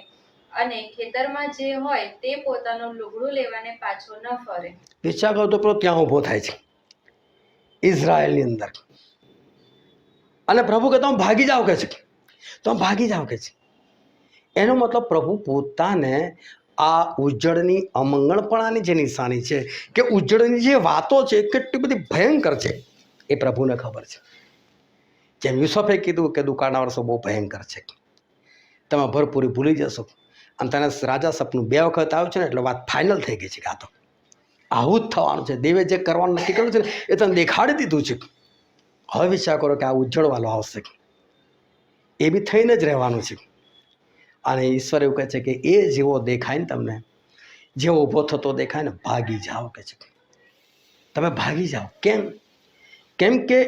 અને ખેતરમાં જે હોય તે પોતાનું લુગડું લેવાને પાછો ન ફરે. વિચાર કરો તો પેલો ત્યાં ઊભો થાય છે ઇઝરાયલની અંદર. અને પ્રભુ કે તમે ભાગી જાઓ, કે છે તમે ભાગી જાઓ, કે છે. એનો મતલબ પ્રભુ પોતાને આ ઉજ્જડની અમંગળપણાની જે નિશાની છે કે ઉજ્જડની જે વાતો છે એ કેટલી બધી ભયંકર છે એ પ્રભુને ખબર છે. જેમ યુસુફે કીધું કે દુકાળના વર્ષો બહુ ભયંકર છે, તમે ભરપૂરી ભૂલી જશો. અને તને રાજા સપનું 2 વખત આવ્યું છે ને એટલે વાત ફાઇનલ થઈ ગઈ છે કે આ તો આવું જ થવાનું છે. દેવે જે કરવાનું નક્કી કર્યું છે ને એ તને દેખાડી દીધું છે. હવે વિચાર કરો કે આ ઉજ્જડવાળો આવશે, એ બી થઈને જ રહેવાનું છે. અને ઈશ્વર એવું કહે છે કે એ જેવો દેખાય ને તમને, જેવો ઊભો થતો દેખાય ને, ભાગી જાઓ કે છે. તમે ભાગી જાઓ. કેમ કે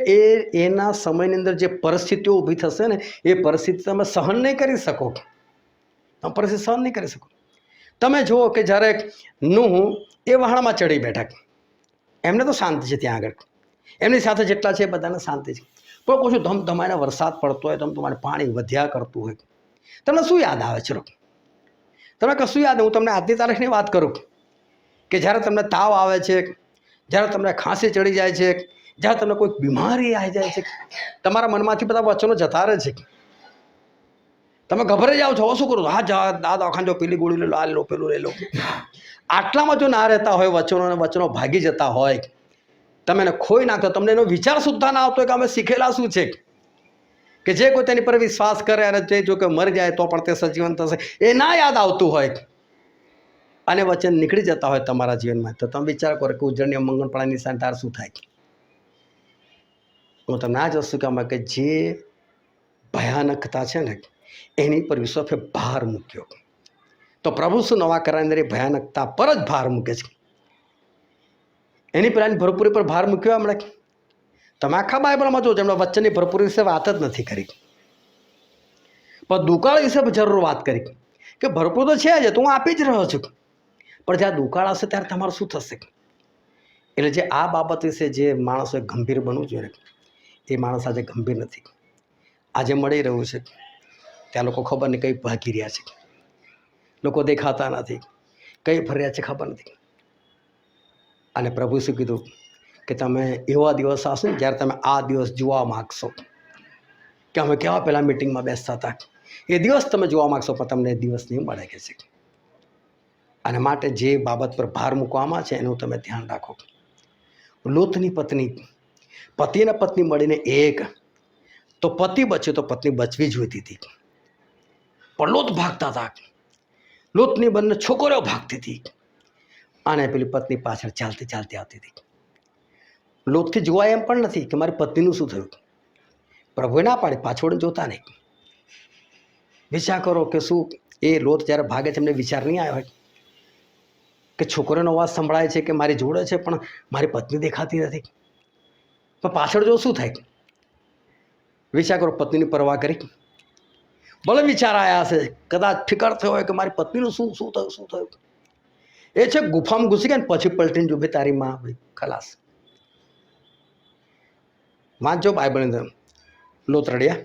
એના સમયની અંદર જે પરિસ્થિતિઓ ઊભી થશે ને એ પરિસ્થિતિ તમે સહન નહીં કરી શકો. તમે પરિસ્થિતિ સહન નહીં કરી શકો. તમે જુઓ કે જ્યારે નૂહ એ વહાણમાં ચડી બેઠા, એમને તો શાંતિ છે ત્યાં આગળ, એમની સાથે જેટલા છે એ બધાને શાંતિ છે. પણ પૂછું ધમધમાઈને વરસાદ પડતો હોય, તમારે પાણી વધ્યા કરતું હોય, તમને શું યાદ આવે? ચલો તમે કશું યાદ? હું તમને આજની તારીખની વાત કરું કે જ્યારે તમને તાવ આવે છે, જ્યારે તમને ખાંસી ચડી જાય છે, જ્યારે તમને કોઈ બીમારી આવી જાય છે, તમારા મનમાંથી બધા વચનો જતા રહે છે, તમે ગભરાઈ જાઓ છો. હવે શું કરું? હા દવાખાને જો, પેલી ગોળી લે લો, આ લો, પેલું લઈ લો. આટલામાં જો ના રહેતા હોય વચનો ભાગી જતા હોય, તમે એને ખોઈ નાખતો, તમને એનો વિચાર સુદ્ધા ના આવતો હોય કે અમે શીખેલા શું છે કે જે કોઈ તેની પર વિશ્વાસ કરે અને જે જો કે મરી જાય તો પણ તે સજીવન થશે, એ ના યાદ આવતું હોય અને વચન નીકળી જતા હોય તમારા જીવનમાં, તો તમે વિચાર કરો કે ઉજ્જડની અમંગળપણાની નિશાની તાર શું થાય. હું તમને આ જ વસ્તુ કહેવા કે જે ભયાનકતા છે ને એની પર વિશ્વાસે ભાર મૂક્યો, તો પ્રભુ શું નવા કરારની અંદર એ ભયાનકતા પર જ ભાર મૂકે છે. એની પેલાની ભરપૂરી પર ભાર મૂક્યો હમણાં. તમે આખા બાઇબલમાં જો એમણે વચનની ભરપૂરી વિશે વાત જ નથી કરી, પણ દુકાળ વિશે જરૂર વાત કરી કે ભરપૂર તો છે જ, તો હું આપી જ રહ્યો છું, પણ જ્યાં દુકાળ હશે ત્યારે તમારું શું થશે? એટલે જે આ બાબત વિશે જે માણસોએ ગંભીર બનવું જોઈએ એ માણસ આજે ગંભીર નથી. આજે મળી રહ્યું છે ત્યાં લોકો ખબર નહીં કઈ ભાગી રહ્યા છે, લોકો દેખાતા નથી, કઈ ફરી રહ્યા છે ખબર નથી. અને પ્રભુ શું કીધું કે તમે એવા દિવસ આવશે ને જ્યારે તમે આ દિવસ જોવા માગશો કે અમે કેવા પહેલાં મિટિંગમાં બેસતા હતા, એ દિવસ તમે જોવા માગશો, પણ તમને એ દિવસ નહીં મળે કે છે. અને માટે જે બાબત પર ભાર મૂકવામાં છે એનું તમે ધ્યાન રાખો. લોતની પત્ની, પતિ અને પત્ની મળીને એક, તો પતિ બચ્યો તો પત્ની બચવી જોઈતી હતી, પણ લોત ભાગતા હતા. લોતની બંને છોકરીઓ ભાગતી હતી અને પેલી પત્ની પાછળ ચાલતી ચાલતી આવતી હતી. લોતથી જોવાય એમ પણ નથી કે મારી પત્નીનું શું થયું. પ્રભુએ ના પાડી, પાછળ જોતા નહીં. વિચાર કરો કે શું એ લોત જ્યારે ભાગે છે એમને વિચાર નહીં આવ્યો હોય કે છોકરીનો અવાજ સંભળાય છે કે મારી જોડે છે પણ મારી પત્ની દેખાતી નથી, પણ પાછળ જો શું થાય? વિચાર કરો, પત્નીની પરવા કરી? ભલે વિચાર આવ્યા હશે, કદાચ ફિકર થયો હોય કે મારી પત્નીનું શું થયું. એ છે ગુફામાં ઘૂસી ગયા ને પછી પલટીને જો તારી માં ખલાસ. વાંચજો બાઇબલની અંદર, લોત રડ્યા,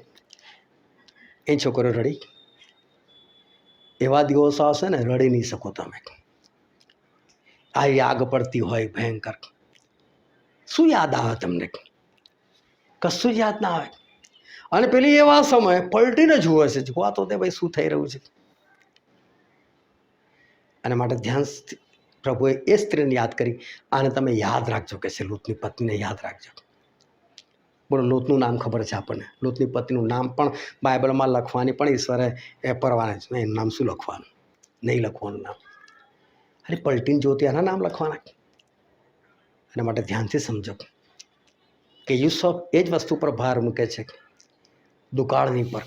એ છોકરો રડી. એવા દિવસો આવશે ને રડી નહીં શકો તમે. આ આગ પડતી હોય ભયંકર, શું યાદ આવે તમને? કશું જ યાદ ના આવે. અને પેલી એવા સમયે પલટીને જુએ છે, જોવા તો તે ભાઈ શું થઈ રહ્યું છે. અને માટે ધ્યાન પ્રભુએ એ સ્ત્રીને યાદ કરી. આને તમે યાદ રાખજો કે છે લોતની પત્નીને યાદ રાખજો. બોલો, લોતનું નામ ખબર છે આપણને, લોતની પત્નીનું નામ પણ બાઇબલમાં લખવાની પણ ઈશ્વરે એ પરવાને છે. એનું નામ શું લખવાનું? નહીં લખવાનું નામ. અરે પલટીને જોતી એના નામ લખવાના. અને માટે ધ્યાનથી સમજો કે યુસુફ એ જ વસ્તુ પર ભાર મૂકે છે, દુકાળની પર.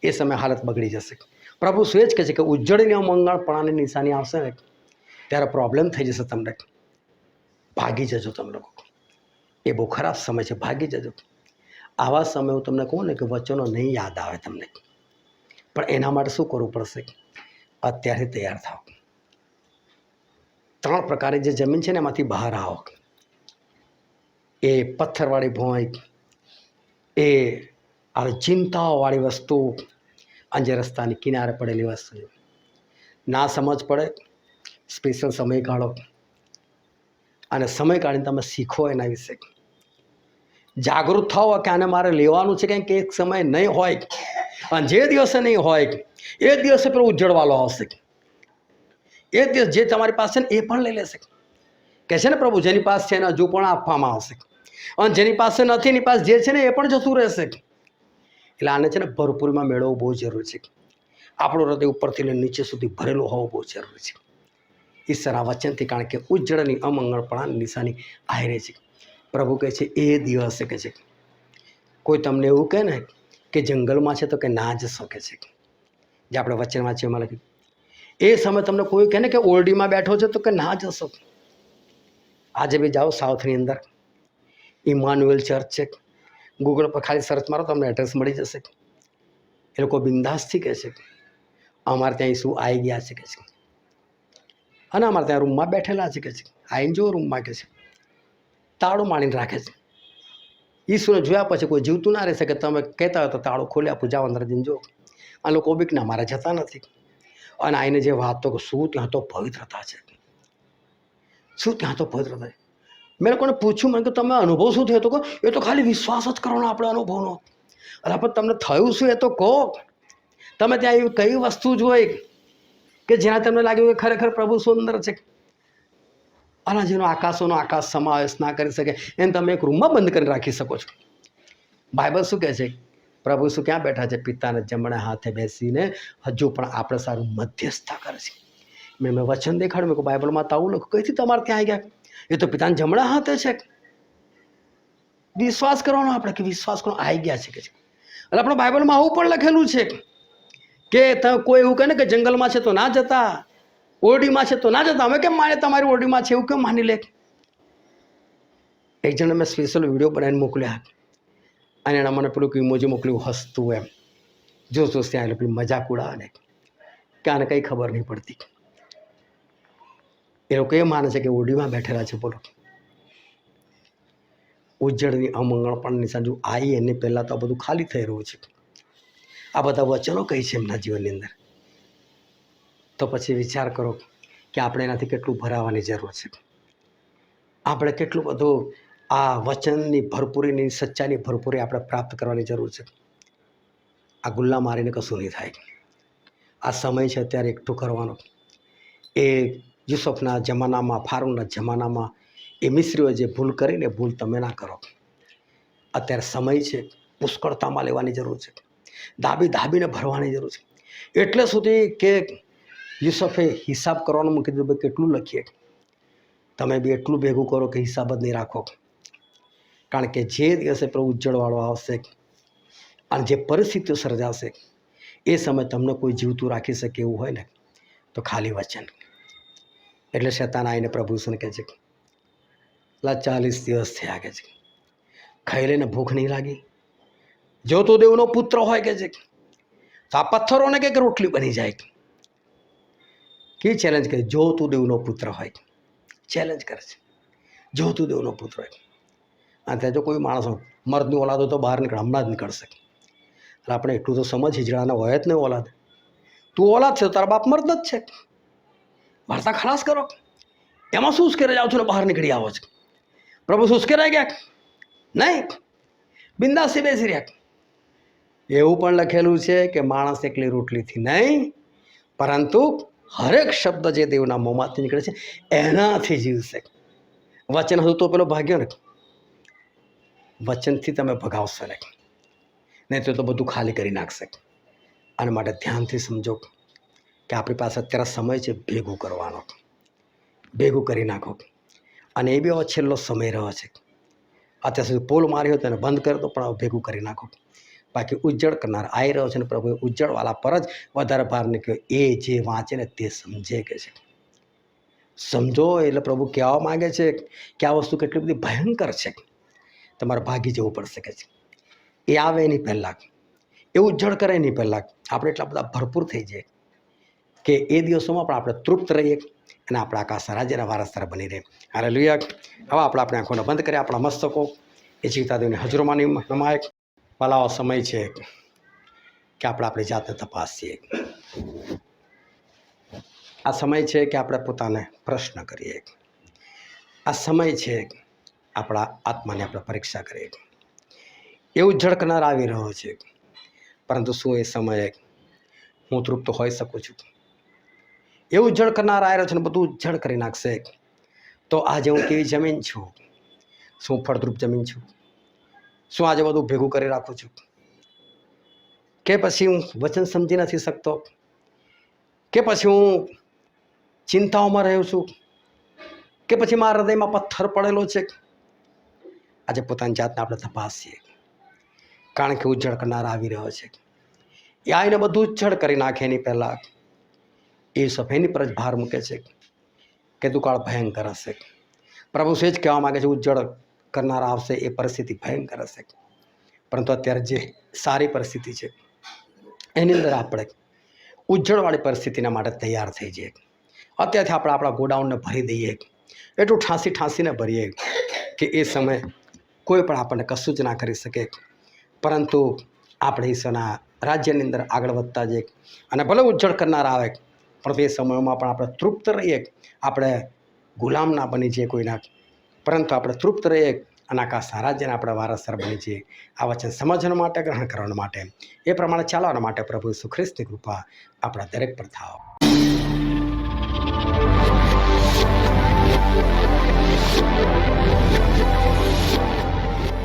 એ સમયે હાલત બગડી જશે. પ્રભુ શું જ કહે છે કે ઉજ્જડની અમંગળપણાની નિશાની આવશે ને ત્યારે પ્રોબ્લેમ થઈ જશે તમને. ભાગી જજો તમે લોકો, એ બહુ ખરાબ સમય છે, ભાગી જજો. આવા સમય હું તમને કહું ને કે વચનો નહીં યાદ આવે તમને, પણ એના માટે શું કરવું પડશે? અત્યારથી તૈયાર થાવ. 3 પ્રકારની જે જમીન છે ને એમાંથી બહાર આવો. એ પથ્થરવાળી ભોંય, એ આ ચિંતાઓવાળી વસ્તુ, અને જે રસ્તાની કિનારે પડેલી વસ્તુ. ના સમજ પડે, સ્પેશિયલ સમય કાઢો અને સમય કાઢીને તમે શીખો એના વિશે. જાગૃત થાઓ કે આને મારે લેવાનું છે, કંઈક એક સમય નહીં હોય, અને જે દિવસે નહીં હોય એ દિવસે પેલો ઉજ્જડવાળો આવશે. એ દિવસ જે તમારી પાસે ને એ પણ લઈ લેશે. કહે છે ને પ્રભુ, જેની પાસે છે એને હજુ પણ આપવામાં આવશે, અને જેની પાસે નથી એની પાસે જે છે ને એ પણ જતું રહેશે. એટલે આને છે ને ભરપૂરમાં મેળવવું બહુ જરૂરી છે. આપણું હૃદય ઉપરથી લઈને નીચે સુધી ભરેલું હોવું બહુ જરૂરી છે ઈશ્વરના વચનથી. કારણ કે ઉજ્જળની અમંગળપણાની નિશાની આવી રહી છે. પ્રભુ કહે છે એ દિવસે કહે છે, કોઈ તમને એવું કહે ને કે જંગલમાં છે તો કે ના જ શકે છે, જે આપણે વચન વાંચીએ એમાં લખ્યું. એ સમય તમને કોઈ કહે ને કે ઓરડીમાં બેઠો છે તો કે ના જશો. આજે બી જાઓ સાઉથની અંદર ઇમાન્યુએલ ચર્ચ છે, ગૂગલ પર ખાલી સર્ચ મારો તમને એડ્રેસ મળી જશે. એ લોકો બિંદાસથી કહે છે અમારે ત્યાં ઈસુ આવી ગયા છે કે છે, અને અમારે ત્યાં રૂમમાં બેઠેલા છે કે છે. આવીને જો રૂમમાં કે છે તાળું માણીને રાખે છે. ઈસુને જોયા પછી કોઈ જીવતું ના રહી શકે. તમે કહેતા હોય તો તાળું ખોલી આપું, જાઓ અંદર જઈને જો. આ લોકો બીક ના મારે જતા નથી. અને આઈને જે વાત તો શું ત્યાં તો પવિત્રતા છે, શું ત્યાં તો પવિત્રતા છે. મેં લોકોને પૂછ્યું, મને કે તમે અનુભવ શું થયો? તો કહો એ તો ખાલી વિશ્વાસ જ કરવાનો આપણે અનુભવનો. અરે પણ તમને થયું શું એ તો કહો. તમે ત્યાં એવી કઈ વસ્તુ જોઈ કે જ્યાં તમને લાગ્યું કે ખરેખર પ્રભુ સુંદર છે, અને જેનો આકાશોનો આકાશ સમાવેશ ના કરી શકે એને તમે એક રૂમમાં બંધ કરી રાખી શકો છો. બાઇબલ શું કહે છે? પ્રભુ શું ક્યાં બેઠા છે? પિતાને જમણે હાથે બેસીને હજુ પણ આપણે સારું મધ્યસ્થતા કરે છે. મેં વચન દેખાડ્યું, મેં કહું બાઇબલમાં તો આવું લખ્યું, કઈથી તમારે ત્યાં આવી ગયા? એ તો પિતાને જમણા હાથે છે. વિશ્વાસ કરવાનો આપણે કે વિશ્વાસ કરવાનો આવી ગયા છે કે છે. એટલે આપણે બાઇબલમાં આવું પણ લખેલું છે કે કોઈ એવું કહે ને કે જંગલમાં છે તો ના જતા, ઓરડીમાં છે તો ના જતા. અમે કેમ માને તમારી ઓરડીમાં છે એવું કેમ માની લે? એક જણે મેં સ્પેશિયલ વિડીયો બનાવીને મોકલ્યા, અને એના મને પેલું ઇમોજી મોકલ્યું હસતું એમ, જોશ જોશ ત્યાં એટલે પેલી મજાક ઉડાવે ને કે આને કંઈ ખબર નહીં પડતી. એ લોકો એ માને છે કે ઓરડીમાં બેઠેલા છે. બોલો, ઉજ્જળની અમંગળ પણ નિશાન જો આવી એને પહેલાં તો આ બધું ખાલી થઈ રહ્યું છે. આ બધા વચનો કઈ છે એમના જીવનની અંદર. તો પછી વિચાર કરો કે આપણે એનાથી કેટલું ભરાવાની જરૂર છે. આપણે કેટલું બધું આ વચનની ભરપૂરીની, સચ્ચાઈની ભરપૂરી આપણે પ્રાપ્ત કરવાની જરૂર છે. આ ગુલ્લા મારીને કશું નહીં થાય. આ સમય છે અત્યારે એકઠું કરવાનો. એ યુસુફના જમાનામાં, ફારૂનના જમાનામાં એ મિસ્રીઓ જે ભૂલ કરીને ભૂલ તમે ના કરો. અત્યારે સમય છે પુષ્કળતામાં લેવાની જરૂર છે, દાબી દાબીને ભરવાની જરૂર છે. એટલે સુધી કે યુસુફે હિસાબ કરવાનું મૂકી દીધું, ભાઈ કેટલું લખીએ. તમે બી એટલું ભેગું કરો કે હિસાબ જ નહીં રાખો. કારણ કે જે દિવસે પ્રભુ ઉજ્જળવાળો આવશે અને જે પરિસ્થિતિઓ સર્જાશે એ સમય તમને કોઈ જીવતું રાખી શકે એવું હોય ને તો ખાલી વચન. એટલે શેતાન આવીને પ્રભુ શું કહે છે, 40 દિવસ થયા કે છે, ખાઈ લઈને ભૂખ નહીં લાગી? જો તો દેવનો પુત્ર હોય કે છે તો આ પથ્થરોને કે રોટલી બની જાય. કે ચેલેન્જ કરે, જો તું દેવનો પુત્ર હોય. ચેલેન્જ કરે છે, જો તું દેવનો પુત્ર હોય. અને ત્યાં જો કોઈ માણસ મર્દની ઓલાદ હોય તો બહાર નીકળ, હમણાં જ નીકળશે. એટલે આપણે એટલું તો સમજ, હિજડાના હોય જ નહીં ઓલાદ. તું ઓલાદ છે તો તારા બાપ મર્દ જ છે. વાર્તા ખલાસ કરો. એમાં શું કરે જાઓ છો ને બહાર નીકળી આવો છો? પ્રભુ શું કરાઈ ગયા? નહીં, બિંદાસી બેસી રહ્યા. એવું પણ લખેલું છે કે માણસ એકલી રોટલીથી નહીં પરંતુ હરેક શબ્દ જે દેવના મોંમાંથી નીકળે છે એનાથી જીવશે. વચન હતું તો પેલો ભાગ્યો ને. વચનથી તમે ભગાવશો નહીં તો બધું ખાલી કરી નાખશે. અને માટે ધ્યાનથી સમજો કે આપણી પાસે અત્યારે સમય છે ભેગું કરવાનો. ભેગું કરી નાખો. અને એ બી હવે છેલ્લો સમય રહ્યો છે. અત્યાર સુધી પોલ માર્યો તો એને બંધ કરી દો, પણ હવે ભેગું કરી નાખો. બાકી ઉજ્જળ કરનાર આવી રહ્યો છે ને પ્રભુએ ઉજ્જળવાળા પર જ વધારે ભાર નીકળ્યો. એ જે વાંચે ને તે સમજે કે છે. સમજો એટલે પ્રભુ કહેવા માગે છે કે આ વસ્તુ કેટલી બધી ભયંકર છે, તમારે ભાગી જવું પડશે કે છે. એ આવે એની પહેલાં, એ ઉજ્જળ કરે એની પહેલાં આપણે એટલા બધા ભરપૂર થઈ જાય કે એ દિવસોમાં પણ આપણે તૃપ્ત રહીએ અને આપણા આકાશ રાજ્યના વારસદાર બની રહે. હાલેલુયા. હવે આપણે આંખોને બંધ કરીએ, આપણા મસ્તકો એ જીવતા દેવની હજુરમાં નમાય. ભલાવો સમય છે કે આપણે આપણી જાતને તપાસીએ. આ સમય છે કે આપણે પોતાને પ્રશ્ન કરીએ. આ સમય છે આપણા આત્માની આપણે પરીક્ષા કરીએ. એવું ઝળકનાર આવી રહ્યો છે, પરંતુ શું એ સમયે હું તૃપ્ત હોઈ શકું છું? એ ઉજ્જડ કરનાર આવ્યો છે ને બધું ઉજ્જડ કરી નાખશે. તો આજે હું કેવી જમીન છું? શું ફળદ્રુપ જમીન છું? શું આજે બધું ભેગું કરી રાખું છું? કે પછી હું વચન સમજી નથી શકતો? કે પછી હું ચિંતાઓમાં રહ્યો છું? કે પછી મારા હૃદયમાં પથ્થર પડેલો છે? આજે પોતાની જાતને આપણે તપાસીએ, કારણ કે ઉજ્જડ કરનાર આવી રહ્યો છે. એ આવીને બધું ઉજ્જડ કરી નાખે એની પહેલાં એ સફેદની પર જ ભાર મૂકે છે કે દુકાળ ભયંકર હશે. પ્રભુ છે જ કહેવા માગે છે ઉજ્જડ કરનાર આવશે, એ પરિસ્થિતિ ભયંકર હશે. પરંતુ અત્યારે જે સારી પરિસ્થિતિ છે એની અંદર આપણે ઉજ્જડવાળી પરિસ્થિતિના માટે તૈયાર થઈ જઈએ. અત્યારથી આપણે આપણા ગોડાઉનને ભરી દઈએ, એટલું ઠાંસીને ભરીએ કે એ સમય કોઈ પણ આપણને કશું જ ના કરી શકે. પરંતુ આપણે ઈશ્વરના રાજ્યની અંદર આગળ વધતા જઈએ અને ભલે ઉજ્જડ કરનાર આવે પરંતુ એ સમયોમાં પણ આપણે તૃપ્ત રહીએ. આપણે ગુલામ ના બની જઈએ કોઈના, પરંતુ આપણે તૃપ્ત રહીએ અને આકાશના રાજ્યના આપણે વારસદાર બની જઈએ. આ વચન સમજવા માટે, ગ્રહણ કરવા માટે, એ પ્રમાણે ચાલવા માટે પ્રભુ ઈસુ ખ્રિસ્તની કૃપા આપણા દરેક પર થાવ.